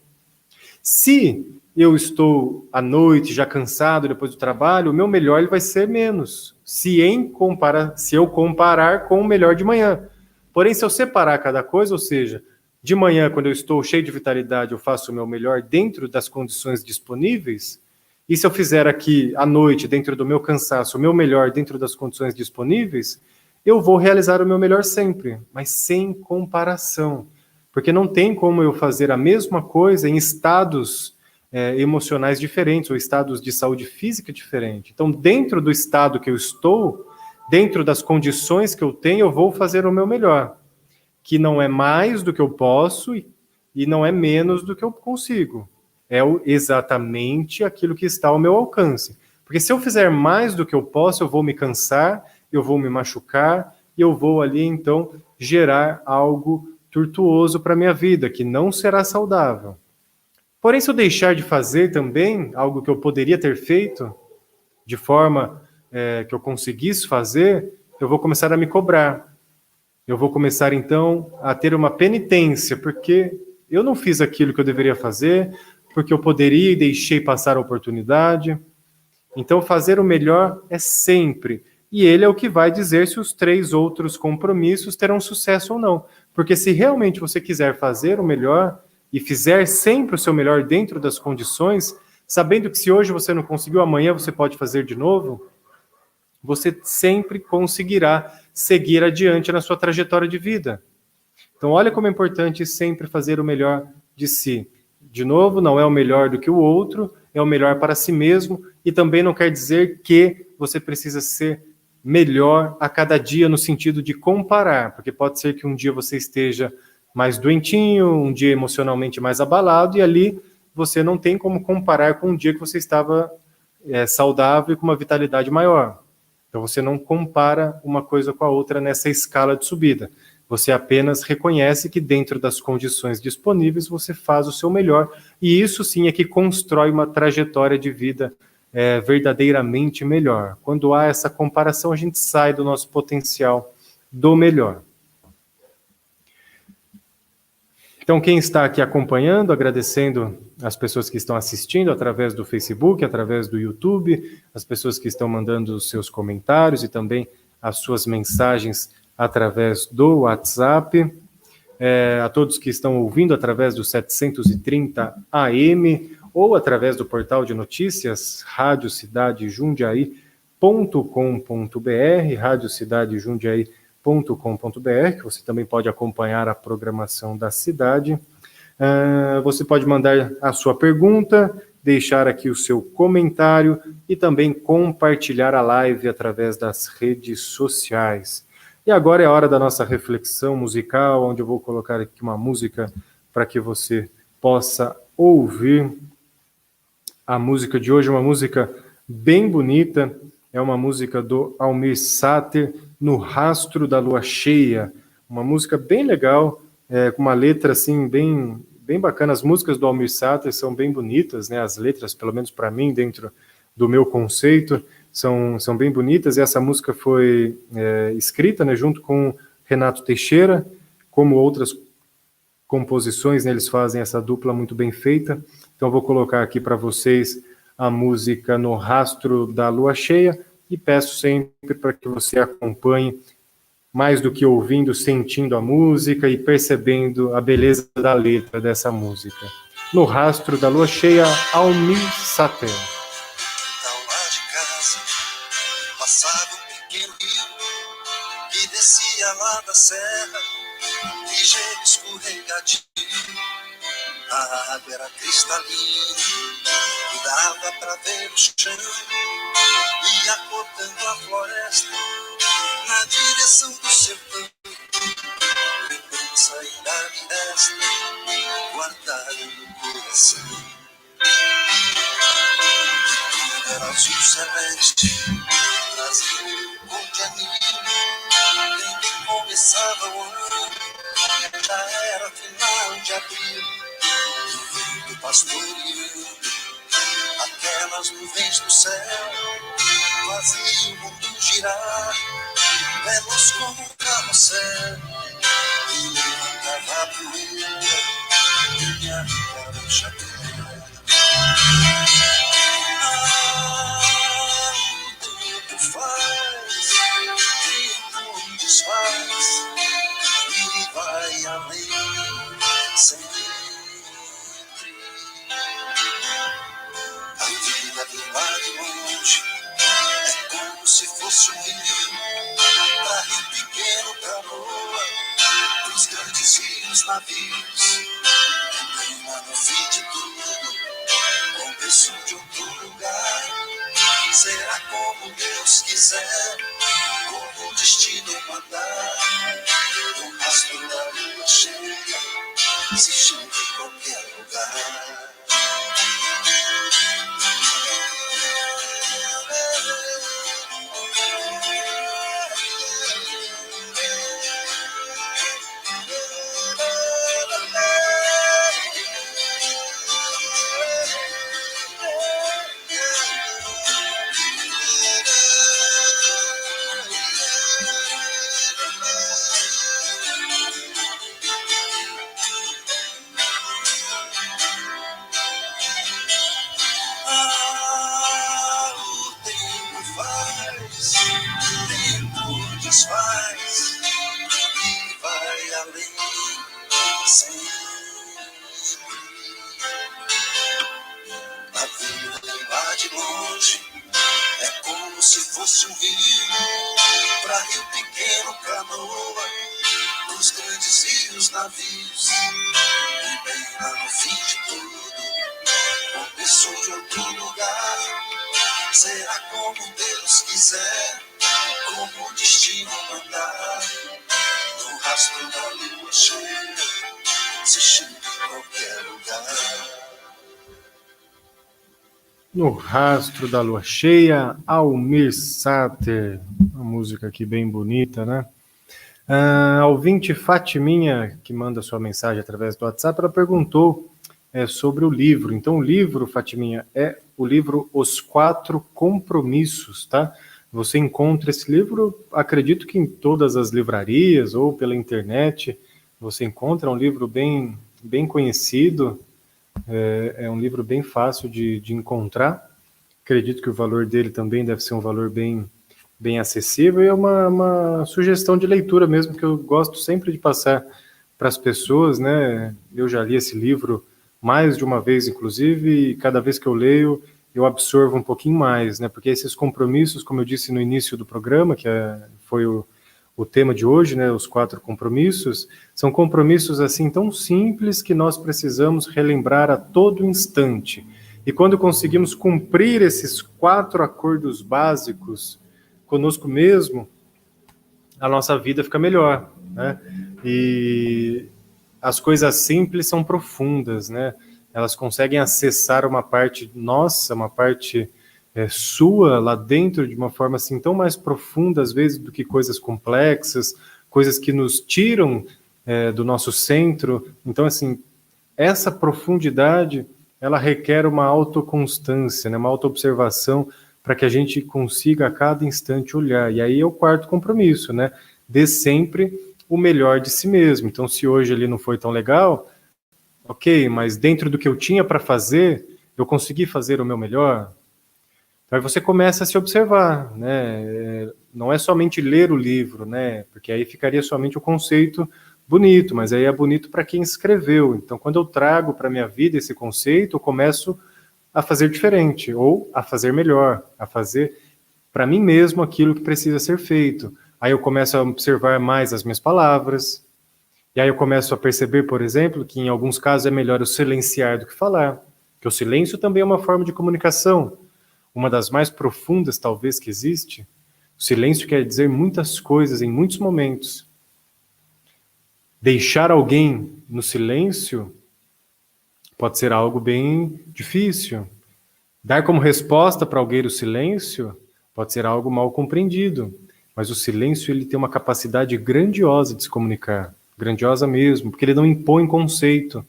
Se eu estou à noite já cansado depois do trabalho, o meu melhor ele vai ser menos, se eu comparar com o melhor de manhã. Porém, se eu separar cada coisa, ou seja, de manhã, quando eu estou cheio de vitalidade, eu faço o meu melhor dentro das condições disponíveis, e se eu fizer aqui à noite, dentro do meu cansaço, o meu melhor dentro das condições disponíveis, eu vou realizar o meu melhor sempre, mas sem comparação. Porque não tem como eu fazer a mesma coisa em estados emocionais diferentes ou estados de saúde física diferentes. Então, dentro do estado que eu estou, dentro das condições que eu tenho, eu vou fazer o meu melhor, que não é mais do que eu posso e não é menos do que eu consigo. É exatamente aquilo que está ao meu alcance. Porque se eu fizer mais do que eu posso, eu vou me cansar, eu vou me machucar, e eu vou ali, então, gerar algo tortuoso para a minha vida, que não será saudável. Porém, se eu deixar de fazer também algo que eu poderia ter feito, de forma que eu conseguisse fazer, eu vou começar a me cobrar. Eu vou começar, então, a ter uma penitência, porque eu não fiz aquilo que eu deveria fazer, porque eu poderia e deixei passar a oportunidade. Então, fazer o melhor é sempre. E ele é o que vai dizer se os 3 outros compromissos terão sucesso ou não. Porque se realmente você quiser fazer o melhor e fizer sempre o seu melhor dentro das condições, sabendo que se hoje você não conseguiu, amanhã você pode fazer de novo, você sempre conseguirá seguir adiante na sua trajetória de vida. Então, olha como é importante sempre fazer o melhor de si. De novo, não é o melhor do que o outro, é o melhor para si mesmo, e também não quer dizer que você precisa ser melhor a cada dia no sentido de comparar, porque pode ser que um dia você esteja mais doentinho, um dia emocionalmente mais abalado, e ali você não tem como comparar com um dia que você estava saudável e com uma vitalidade maior. Então você não compara uma coisa com a outra nessa escala de subida. Você apenas reconhece que dentro das condições disponíveis você faz o seu melhor, e isso sim é que constrói uma trajetória de vida verdadeiramente melhor. Quando há essa comparação, a gente sai do nosso potencial do melhor. Então, quem está aqui acompanhando, agradecendo as pessoas que estão assistindo através do Facebook, através do YouTube, as pessoas que estão mandando os seus comentários e também as suas mensagens através do WhatsApp, a todos que estão ouvindo através do 730 AM ou através do portal de notícias radiocidadejundiaí.com.br, radiocidadejundiaí.com.br, que você também pode acompanhar a programação da cidade. Você pode mandar a sua pergunta, deixar aqui o seu comentário e também compartilhar a live através das redes sociais. E agora é a hora da nossa reflexão musical, onde eu vou colocar aqui uma música para que você possa ouvir. A música de hoje é uma música bem bonita, é uma música do Almir Sater, No Rastro da Lua Cheia. Uma música bem legal, com uma letra assim bem bacana. As músicas do Almir Sater são bem bonitas, né? As letras, pelo menos para mim, dentro do meu conceito, são bem bonitas, e essa música foi escrita, né, junto com Renato Teixeira, como outras composições, né, eles fazem essa dupla muito bem feita. Então eu vou colocar aqui para vocês a música No Rastro da Lua Cheia, e peço sempre para que você acompanhe mais do que ouvindo, sentindo a música e percebendo a beleza da letra dessa música. No Rastro da Lua Cheia, Almir Sater. Então lá de casa passava um pequeno rio que descia lá da serra, ligeiro escorregadio. A água era cristalina e dava pra ver o chão, ia cortando a floresta na direção do sertão. Lembrança ainda me resta guardada no coração. Tudo era azul celeste, brasileiro com de anil. Nem começava o ano, já era final de abril. E o vento pastoreando aquelas nuvens do céu fazia o mundo girar, veloz como um carrossel. E levantava a poeira, minha laranja clara. O tempo faz, tempo desfaz, e vai além sempre. A vida vem lá de longe, é como se fosse um rio, pra rio pequeno, canoa, pros grandes rios, navios. Termina no fim de tudo, começo de outro lugar. Será como Deus quiser, como o destino mandar. No rastro da lua cheia, se chega em qualquer lugar. Desfaz e vai além sempre. A vida vem lá de longe, é como se fosse um rio, pra rio pequeno, canoa, pros grandes rios, navios. E bem lá no fim de tudo, começou de outro lugar. Será como Deus quiser, como o destino mandar. No rastro da lua cheia, se chega em qualquer lugar. No Rastro da Lua Cheia, Almir Sater. Uma música aqui bem bonita, né? A ouvinte Fatiminha, que manda sua mensagem através do WhatsApp, ela perguntou sobre o livro. Então, o livro, Fatiminha, é o livro Os Quatro Compromissos, tá? Você encontra esse livro, acredito que em todas as livrarias ou pela internet. Você encontra um livro bem conhecido, é um livro bem fácil de encontrar. Acredito que o valor dele também deve ser um valor bem acessível, e é uma sugestão de leitura mesmo, que eu gosto sempre de passar para as pessoas, né? Eu já li esse livro mais de uma vez, inclusive, e cada vez que eu leio, eu absorvo um pouquinho mais, né? Porque esses compromissos, como eu disse no início do programa, que foi o tema de hoje, né? Os 4 compromissos, são compromissos assim tão simples que nós precisamos relembrar a todo instante. E quando conseguimos cumprir esses 4 acordos básicos conosco mesmo, a nossa vida fica melhor, né? E as coisas simples são profundas, né? Elas conseguem acessar uma parte nossa, uma parte sua lá dentro de uma forma assim tão mais profunda às vezes do que coisas complexas, coisas que nos tiram do nosso centro. Então assim, essa profundidade ela requer uma autoconstância, né? Uma autoobservação, para que a gente consiga a cada instante olhar. E aí é o 4º compromisso, né? Dê sempre o melhor de si mesmo. Então, se hoje ele não foi tão legal, ok, mas dentro do que eu tinha para fazer, eu consegui fazer o meu melhor? Então, aí você começa a se observar, né? não é somente ler o livro, né? Porque aí ficaria somente o conceito bonito, mas aí é bonito para quem escreveu. Então, quando eu trago para a minha vida esse conceito, eu começo a fazer diferente, ou a fazer melhor, a fazer para mim mesmo aquilo que precisa ser feito. Aí eu começo a observar mais as minhas palavras, e aí eu começo a perceber, por exemplo, que em alguns casos é melhor eu silenciar do que falar, que o silêncio também é uma forma de comunicação, uma das mais profundas, talvez, que existe. O silêncio quer dizer muitas coisas em muitos momentos. Deixar alguém no silêncio pode ser algo bem difícil. Dar como resposta para alguém o silêncio pode ser algo mal compreendido. Mas o silêncio ele tem uma capacidade grandiosa de se comunicar. Grandiosa mesmo, porque ele não impõe conceito.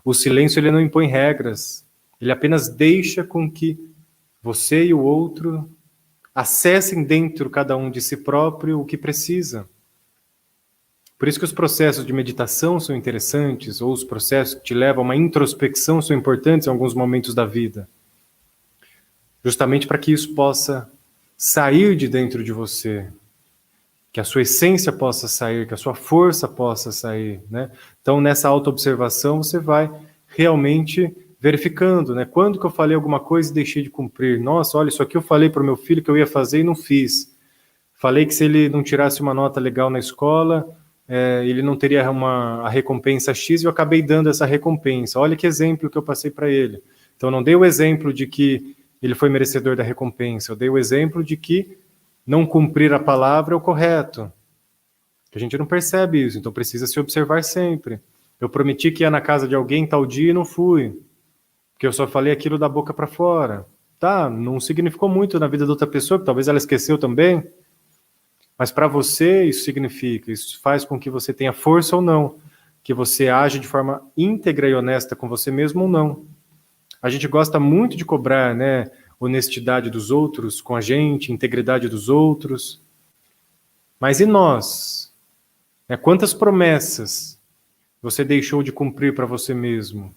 O silêncio ele não impõe regras. Ele apenas deixa com que você e o outro acessem dentro, cada um de si próprio, o que precisa. Por isso que os processos de meditação são interessantes, ou os processos que te levam a uma introspecção são importantes em alguns momentos da vida. Justamente para que isso possa sair de dentro de você, que a sua essência possa sair, que a sua força possa sair, né? Então, nessa autoobservação, você vai realmente verificando, né? Quando que eu falei alguma coisa e deixei de cumprir? Nossa, olha, isso aqui eu falei para o meu filho que eu ia fazer e não fiz. Falei que se ele não tirasse uma nota legal na escola, ele não teria a recompensa X e eu acabei dando essa recompensa. Olha que exemplo que eu passei para ele. Então, não dei o exemplo de que ele foi merecedor da recompensa, eu dei o exemplo de que não cumprir a palavra é o correto. A gente não percebe isso, então precisa se observar sempre. Eu prometi que ia na casa de alguém tal dia e não fui, porque eu só falei aquilo da boca para fora. Tá, não significou muito na vida da outra pessoa, que talvez ela esqueceu também, mas para você isso significa, isso faz com que você tenha força ou não, que você age de forma íntegra e honesta com você mesmo ou não. A gente gosta muito de cobrar, né, honestidade dos outros com a gente, integridade dos outros. Mas e nós? Quantas promessas você deixou de cumprir para você mesmo?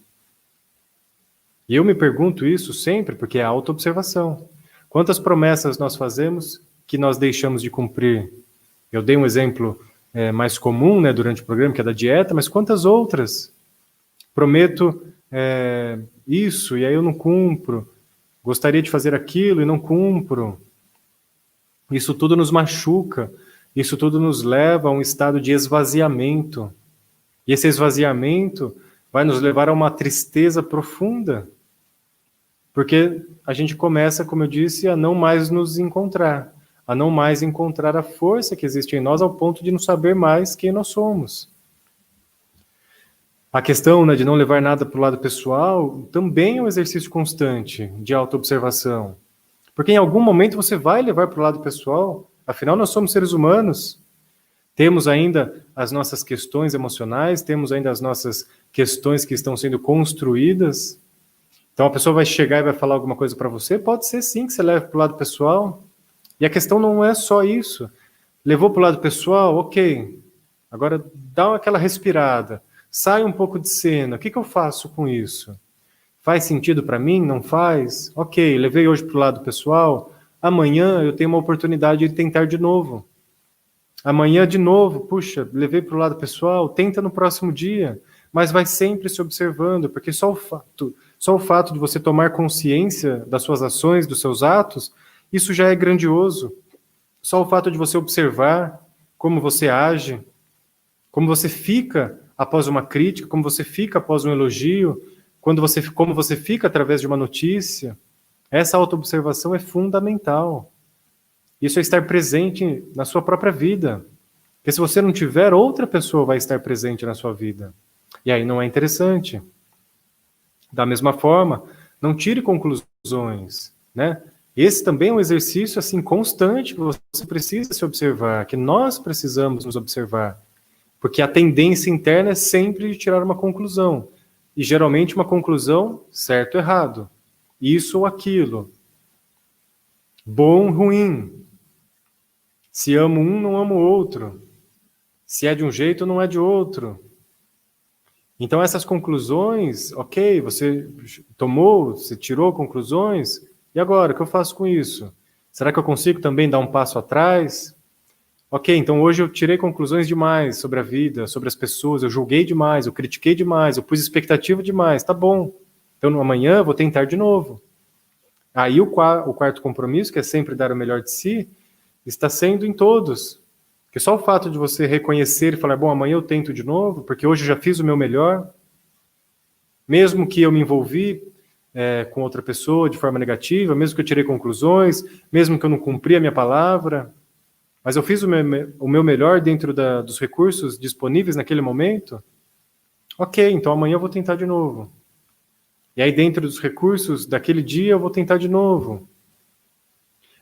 E eu me pergunto isso sempre, porque é autoobservação. Quantas promessas nós fazemos que nós deixamos de cumprir? Eu dei um exemplo mais comum, né, durante o programa, que é da dieta, mas quantas outras? Prometo isso, e aí eu não cumpro. Gostaria de fazer aquilo e não cumpro. Isso tudo nos machuca. Isso tudo nos leva a um estado de esvaziamento. E esse esvaziamento vai nos levar a uma tristeza profunda. Porque a gente começa, como eu disse, a não mais nos encontrar. A não mais encontrar a força que existe em nós ao ponto de não saber mais quem nós somos. A questão, né, de não levar nada para o lado pessoal também é um exercício constante de autoobservação. Porque em algum momento você vai levar para o lado pessoal, afinal nós somos seres humanos. Temos ainda as nossas questões emocionais, temos ainda as nossas questões que estão sendo construídas. Então a pessoa vai chegar e vai falar alguma coisa para você, pode ser sim que você leve para o lado pessoal. E a questão não é só isso. Levou para o lado pessoal, ok. Agora dá aquela respirada. Sai um pouco de cena. O que eu faço com isso? Faz sentido para mim? Não faz? Ok, levei hoje para o lado pessoal. Amanhã eu tenho uma oportunidade de tentar de novo. Amanhã de novo, puxa, levei para o lado pessoal. Tenta no próximo dia. Mas vai sempre se observando, porque só o fato de você tomar consciência das suas ações, dos seus atos, isso já é grandioso. Só o fato de você observar como você age, como você fica após uma crítica, como você fica após um elogio, como você fica através de uma notícia. Essa autoobservação é fundamental. Isso é estar presente na sua própria vida. Porque se você não tiver, outra pessoa vai estar presente na sua vida. E aí não é interessante. Da mesma forma, não tire conclusões, né? Esse também é um exercício assim constante que você precisa se observar, que nós precisamos nos observar. Porque a tendência interna é sempre de tirar uma conclusão. E geralmente uma conclusão certo ou errado. Isso ou aquilo. Bom ou ruim. Se amo um, não amo o outro. Se é de um jeito, não é de outro. Então essas conclusões, ok, você tomou, você tirou conclusões, e agora, o que eu faço com isso? Será que eu consigo também dar um passo atrás? Ok, então hoje eu tirei conclusões demais sobre a vida, sobre as pessoas, eu julguei demais, eu critiquei demais, eu pus expectativa demais, tá bom. Então amanhã eu vou tentar de novo. Aí o quarto compromisso, que é sempre dar o melhor de si, está sendo em todos. Porque só o fato de você reconhecer e falar, bom, amanhã eu tento de novo, porque hoje eu já fiz o meu melhor, mesmo que eu me envolvi com outra pessoa de forma negativa, mesmo que eu tirei conclusões, mesmo que eu não cumpri a minha palavra, mas eu fiz o meu melhor dentro dos recursos disponíveis naquele momento, ok, então amanhã eu vou tentar de novo. E aí dentro dos recursos daquele dia eu vou tentar de novo.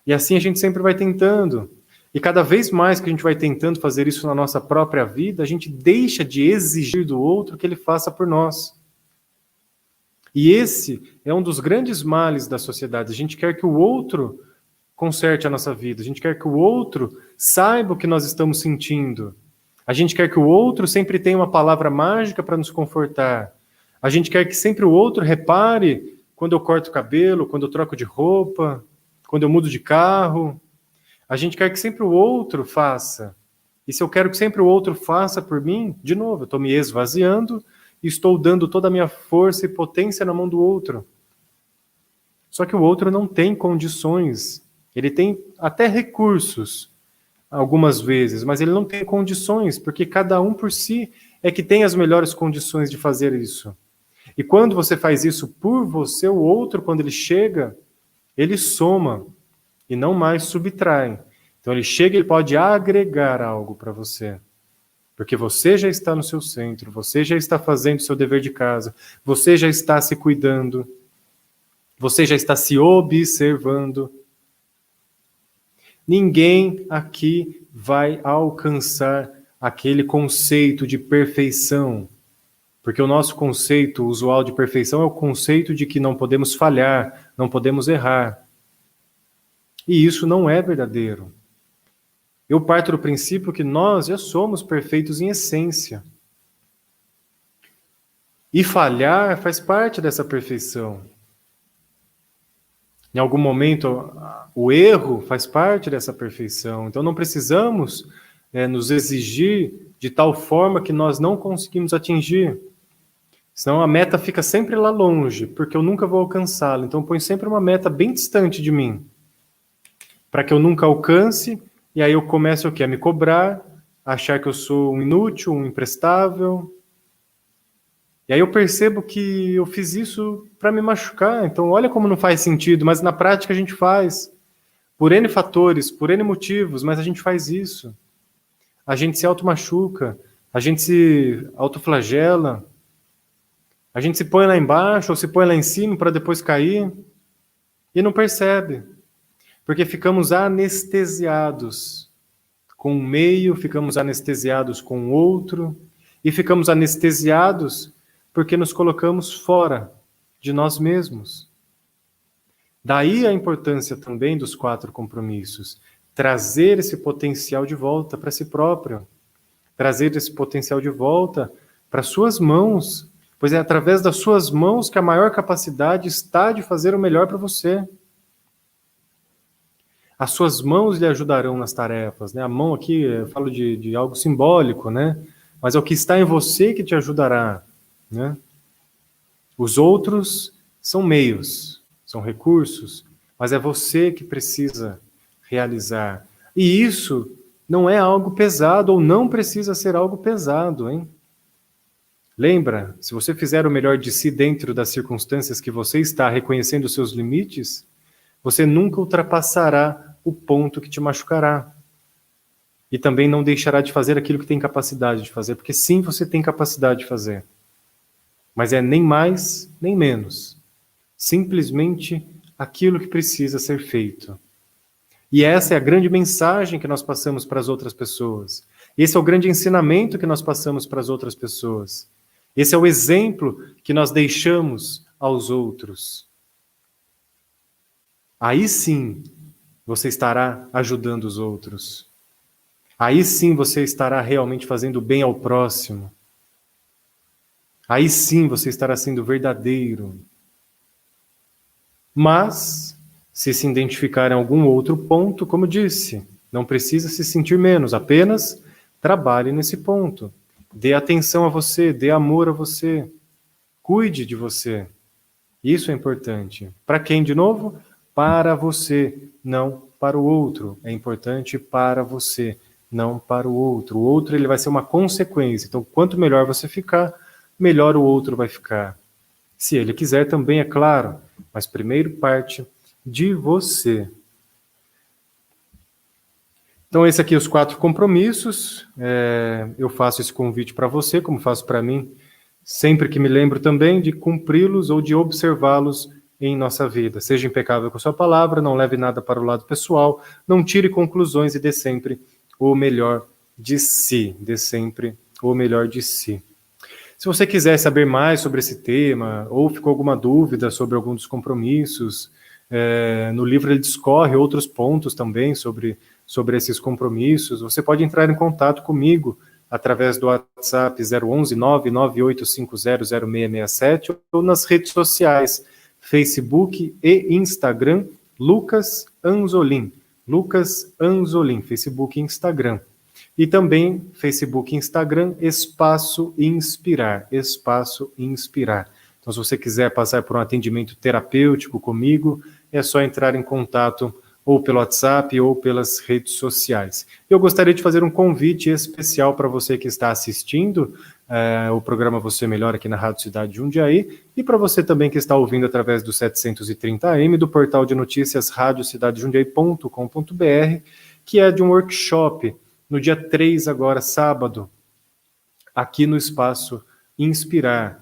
E assim a gente sempre vai tentando. E cada vez mais que a gente vai tentando fazer isso na nossa própria vida, a gente deixa de exigir do outro que ele faça por nós. E esse é um dos grandes males da sociedade. A gente quer que o outro conserte a nossa vida. A gente quer que o outro saiba o que nós estamos sentindo. A gente quer que o outro sempre tenha uma palavra mágica para nos confortar. A gente quer que sempre o outro repare quando eu corto o cabelo, quando eu troco de roupa, quando eu mudo de carro. A gente quer que sempre o outro faça. E se eu quero que sempre o outro faça por mim, de novo, eu estou me esvaziando e estou dando toda a minha força e potência na mão do outro. Só que o outro não tem condições. Ele tem até recursos, algumas vezes, mas ele não tem condições, porque cada um por si é que tem as melhores condições de fazer isso. E quando você faz isso por você, o outro, quando ele chega, ele soma e não mais subtrai. Então ele chega e ele pode agregar algo para você. Porque você já está no seu centro, você já está fazendo o seu dever de casa, você já está se cuidando, você já está se observando. Ninguém aqui vai alcançar aquele conceito de perfeição. Porque o nosso conceito usual de perfeição é o conceito de que não podemos falhar, não podemos errar. E isso não é verdadeiro. Eu parto do princípio que nós já somos perfeitos em essência. E falhar faz parte dessa perfeição. Em algum momento, o erro faz parte dessa perfeição. Então não precisamos nos exigir de tal forma que nós não conseguimos atingir. Senão a meta fica sempre lá longe, porque eu nunca vou alcançá-la. Então eu ponho sempre uma meta bem distante de mim, para que eu nunca alcance, e aí eu começo o quê? A me cobrar, a achar que eu sou um inútil, um imprestável. E aí eu percebo que eu fiz isso para me machucar. Então olha como não faz sentido, mas na prática a gente faz. Por N fatores, por N motivos, mas a gente faz isso. A gente se automachuca, a gente se autoflagela. A gente se põe lá embaixo ou se põe lá em cima para depois cair e não percebe. Porque ficamos anestesiados com um meio, ficamos anestesiados com o outro e ficamos anestesiados porque nos colocamos fora de nós mesmos. Daí a importância também dos 4 compromissos. Trazer esse potencial de volta para si próprio. Trazer esse potencial de volta para suas mãos. Pois é através das suas mãos que a maior capacidade está de fazer o melhor para você. As suas mãos lhe ajudarão nas tarefas, né? A mão aqui, eu falo de algo simbólico, né? Mas é o que está em você que te ajudará, né? Os outros são meios, são recursos, mas é você que precisa realizar. E isso não é algo pesado, ou não precisa ser algo pesado, hein? Lembra, se você fizer o melhor de si dentro das circunstâncias que você está, reconhecendo os seus limites, você nunca ultrapassará o ponto que te machucará. E também não deixará de fazer aquilo que tem capacidade de fazer, porque sim, você tem capacidade de fazer. Mas é nem mais, nem menos. Simplesmente aquilo que precisa ser feito. E essa é a grande mensagem que nós passamos para as outras pessoas. Esse é o grande ensinamento que nós passamos para as outras pessoas. Esse é o exemplo que nós deixamos aos outros. Aí sim, você estará ajudando os outros. Aí sim você estará realmente fazendo bem ao próximo. Aí sim você estará sendo verdadeiro. Mas se identificar em algum outro ponto, como disse, não precisa se sentir menos, apenas trabalhe nesse ponto. Dê atenção a você, dê amor a você, cuide de você. Isso é importante. Para quem, de novo? Para você, não para o outro. É importante para você, não para o outro. O outro ele vai ser uma consequência. Então, quanto melhor você ficar, melhor o outro vai ficar. Se ele quiser também, é claro. Mas primeiro parte de você. Então, esse aqui, os 4 compromissos. Eu faço esse convite para você, como faço para mim, sempre que me lembro também de cumpri-los ou de observá-los em nossa vida. Seja impecável com sua palavra, não leve nada para o lado pessoal, não tire conclusões e dê sempre o melhor de si. Dê sempre o melhor de si. Se você quiser saber mais sobre esse tema, ou ficou alguma dúvida sobre algum dos compromissos, no livro ele discorre outros pontos também sobre esses compromissos. Você pode entrar em contato comigo através do WhatsApp 011 99850 0667 ou nas redes sociais, Facebook e Instagram, Lucas Anzolin, Facebook e Instagram. E também Facebook e Instagram, Espaço Inspirar. Então, se você quiser passar por um atendimento terapêutico comigo, é só entrar em contato ou pelo WhatsApp ou pelas redes sociais. Eu gostaria de fazer um convite especial para você que está assistindo o programa Você Melhor aqui na Rádio Cidade de Jundiaí e para você também que está ouvindo através do 730 AM do portal de notícias radiocidadejundiaí.com.br, que é de um workshop no dia 3 agora, sábado, aqui no Espaço Inspirar,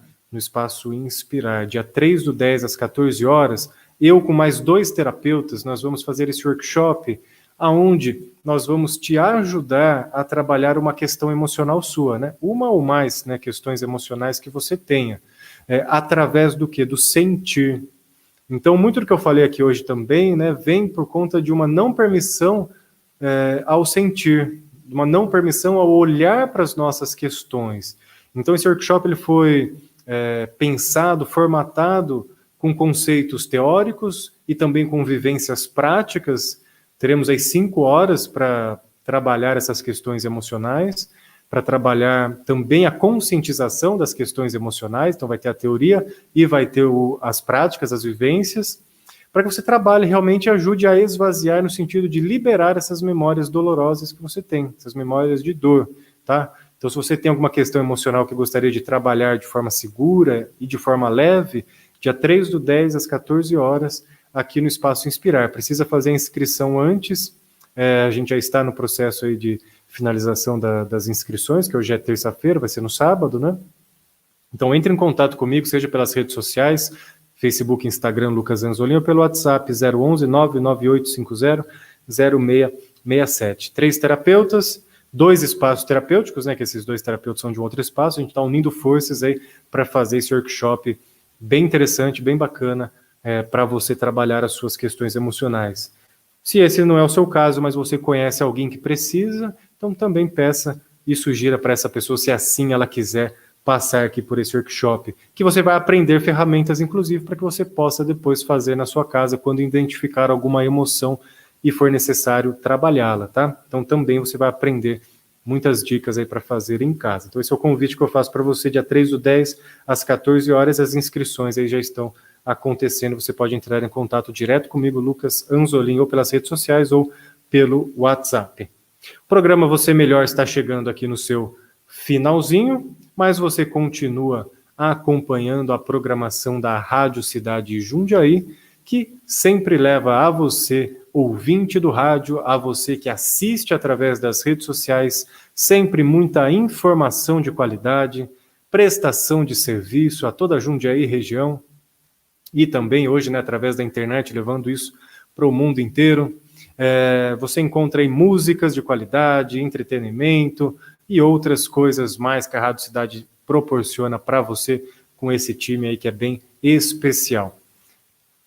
dia 3/10 às 14 horas, eu com mais 2 terapeutas, nós vamos fazer esse workshop, aonde nós vamos te ajudar a trabalhar uma questão emocional sua, né? Uma ou mais, né, questões emocionais que você tenha, através do quê? Do sentir. Então, muito do que eu falei aqui hoje também, né, vem por conta de uma não permissão ao sentir, uma não permissão ao olhar para as nossas questões. Então, esse workshop ele foi pensado, formatado com conceitos teóricos e também com vivências práticas. Teremos aí 5 horas para trabalhar essas questões emocionais, para trabalhar também a conscientização das questões emocionais. Então vai ter a teoria e vai ter as práticas, as vivências, para que você trabalhe realmente e ajude a esvaziar no sentido de liberar essas memórias dolorosas que você tem, essas memórias de dor, tá? Então, se você tem alguma questão emocional que gostaria de trabalhar de forma segura e de forma leve, dia 3/10 às 14 horas, aqui no Espaço Inspirar. Precisa fazer a inscrição antes, a gente já está no processo aí de finalização das inscrições, que hoje é terça-feira, vai ser no sábado, né? Então, entre em contato comigo, seja pelas redes sociais, Facebook, Instagram, Lucas Anzolin, ou pelo WhatsApp 011 99850 0667. 3 terapeutas, 2 espaços terapêuticos, né, que esses 2 terapeutas são de um outro espaço, a gente está unindo forças aí para fazer esse workshop bem interessante, bem bacana, para você trabalhar as suas questões emocionais. Se esse não é o seu caso, mas você conhece alguém que precisa, então também peça e sugira para essa pessoa, se assim ela quiser passar aqui por esse workshop, que você vai aprender ferramentas, inclusive, para que você possa depois fazer na sua casa, quando identificar alguma emoção e for necessário trabalhá-la, tá? Então também você vai aprender muitas dicas aí para fazer em casa. Então esse é o convite que eu faço para você, dia 3/10, às 14 horas, as inscrições aí já estão acontecendo, você pode entrar em contato direto comigo, Lucas Anzolin, ou pelas redes sociais ou pelo WhatsApp. O programa Você Melhor está chegando aqui no seu finalzinho, mas você continua acompanhando a programação da Rádio Cidade Jundiaí, que sempre leva a você, ouvinte do rádio, a você que assiste através das redes sociais, sempre muita informação de qualidade, prestação de serviço a toda a Jundiaí região, e também hoje, né, através da internet, levando isso para o mundo inteiro. Você encontra aí músicas de qualidade, entretenimento e outras coisas mais que a Rádio Cidade proporciona para você com esse time aí que é bem especial.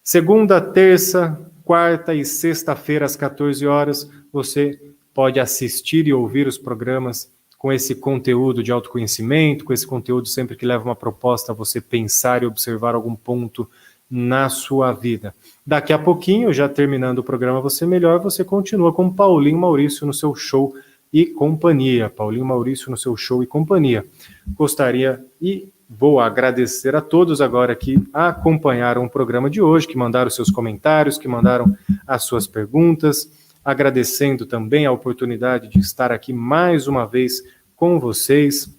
Segunda, terça, quarta e sexta-feira às 14 horas, você pode assistir e ouvir os programas com esse conteúdo de autoconhecimento, com esse conteúdo sempre que leva uma proposta a você pensar e observar algum ponto na sua vida. Daqui a pouquinho, já terminando o programa Você Melhor, você continua com Paulinho Maurício no seu show e companhia. Paulinho Maurício no seu show e companhia. Gostaria e vou agradecer a todos agora que acompanharam o programa de hoje, que mandaram seus comentários, que mandaram as suas perguntas, agradecendo também a oportunidade de estar aqui mais uma vez com vocês,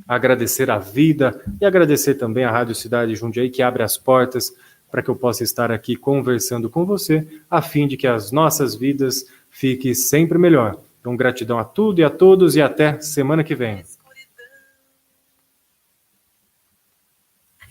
agradecer a vida e agradecer também a Rádio Cidade Jundiaí, que abre as portas para que eu possa estar aqui conversando com você, a fim de que as nossas vidas fiquem sempre melhor. Então, gratidão a tudo e a todos e até semana que vem.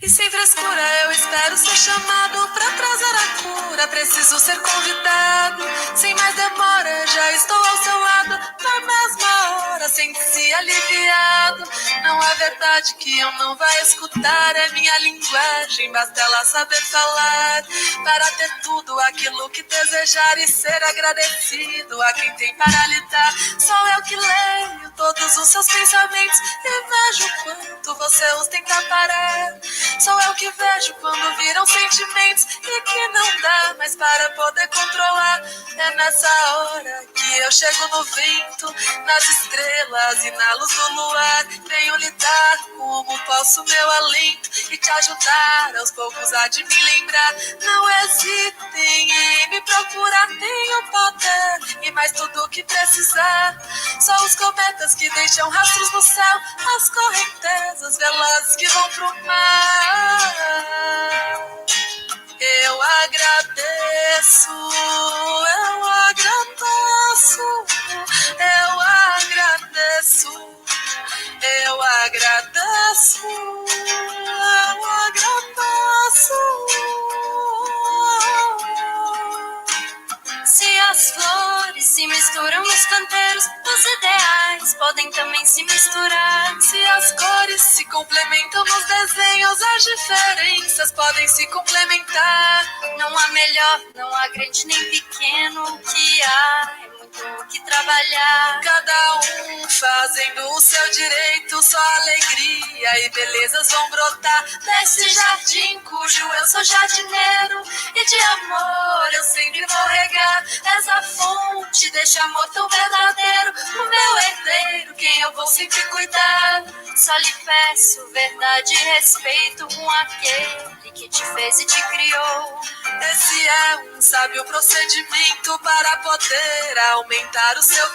E sem frescura eu espero ser chamado pra trazer a cura. Preciso ser convidado, sem mais demora, já estou ao seu lado. Na mesma hora, sente-se aliviado. Não há verdade que eu não vá escutar. É minha linguagem, basta ela saber falar. Para ter tudo aquilo que desejar e ser agradecido a quem tem para lhe dar. Sou eu que leio todos os seus pensamentos e vejo quanto você os tenta parar. Sou eu que vejo quando viram sentimentos e que não dá mais para poder controlar. É nessa hora que eu chego no vento, nas estrelas e na luz do luar. Venho lhe dar como posso meu alento e te ajudar aos poucos a de me lembrar. Não hesitem em me procurar, tenho poder e mais tudo o que precisar. Só os cometas que deixam rastros no céu, as correntezas velozes que vão pro mar. Eu agradeço, eu agradeço, eu agradeço, eu agradeço, eu agradeço. Se as flores se misturam nos canteiros, os ideais podem também se misturar. Se as cores se complementam nos desenhos, as diferenças podem se complementar. Não há melhor, não há grande nem pequeno, que há é muito o que trabalhar. Cada um fazendo o seu direito, só alegria e belezas vão brotar nesse jardim cujo eu sou jardineiro, e de amor eu sempre vou regar. Essa fonte deste amor tão verdadeiro, o meu herdeiro, quem eu vou sempre cuidar. Só lhe peço verdade e respeito com aquele que te fez e te criou. Esse é um sábio procedimento para poder aumentar o seu valor.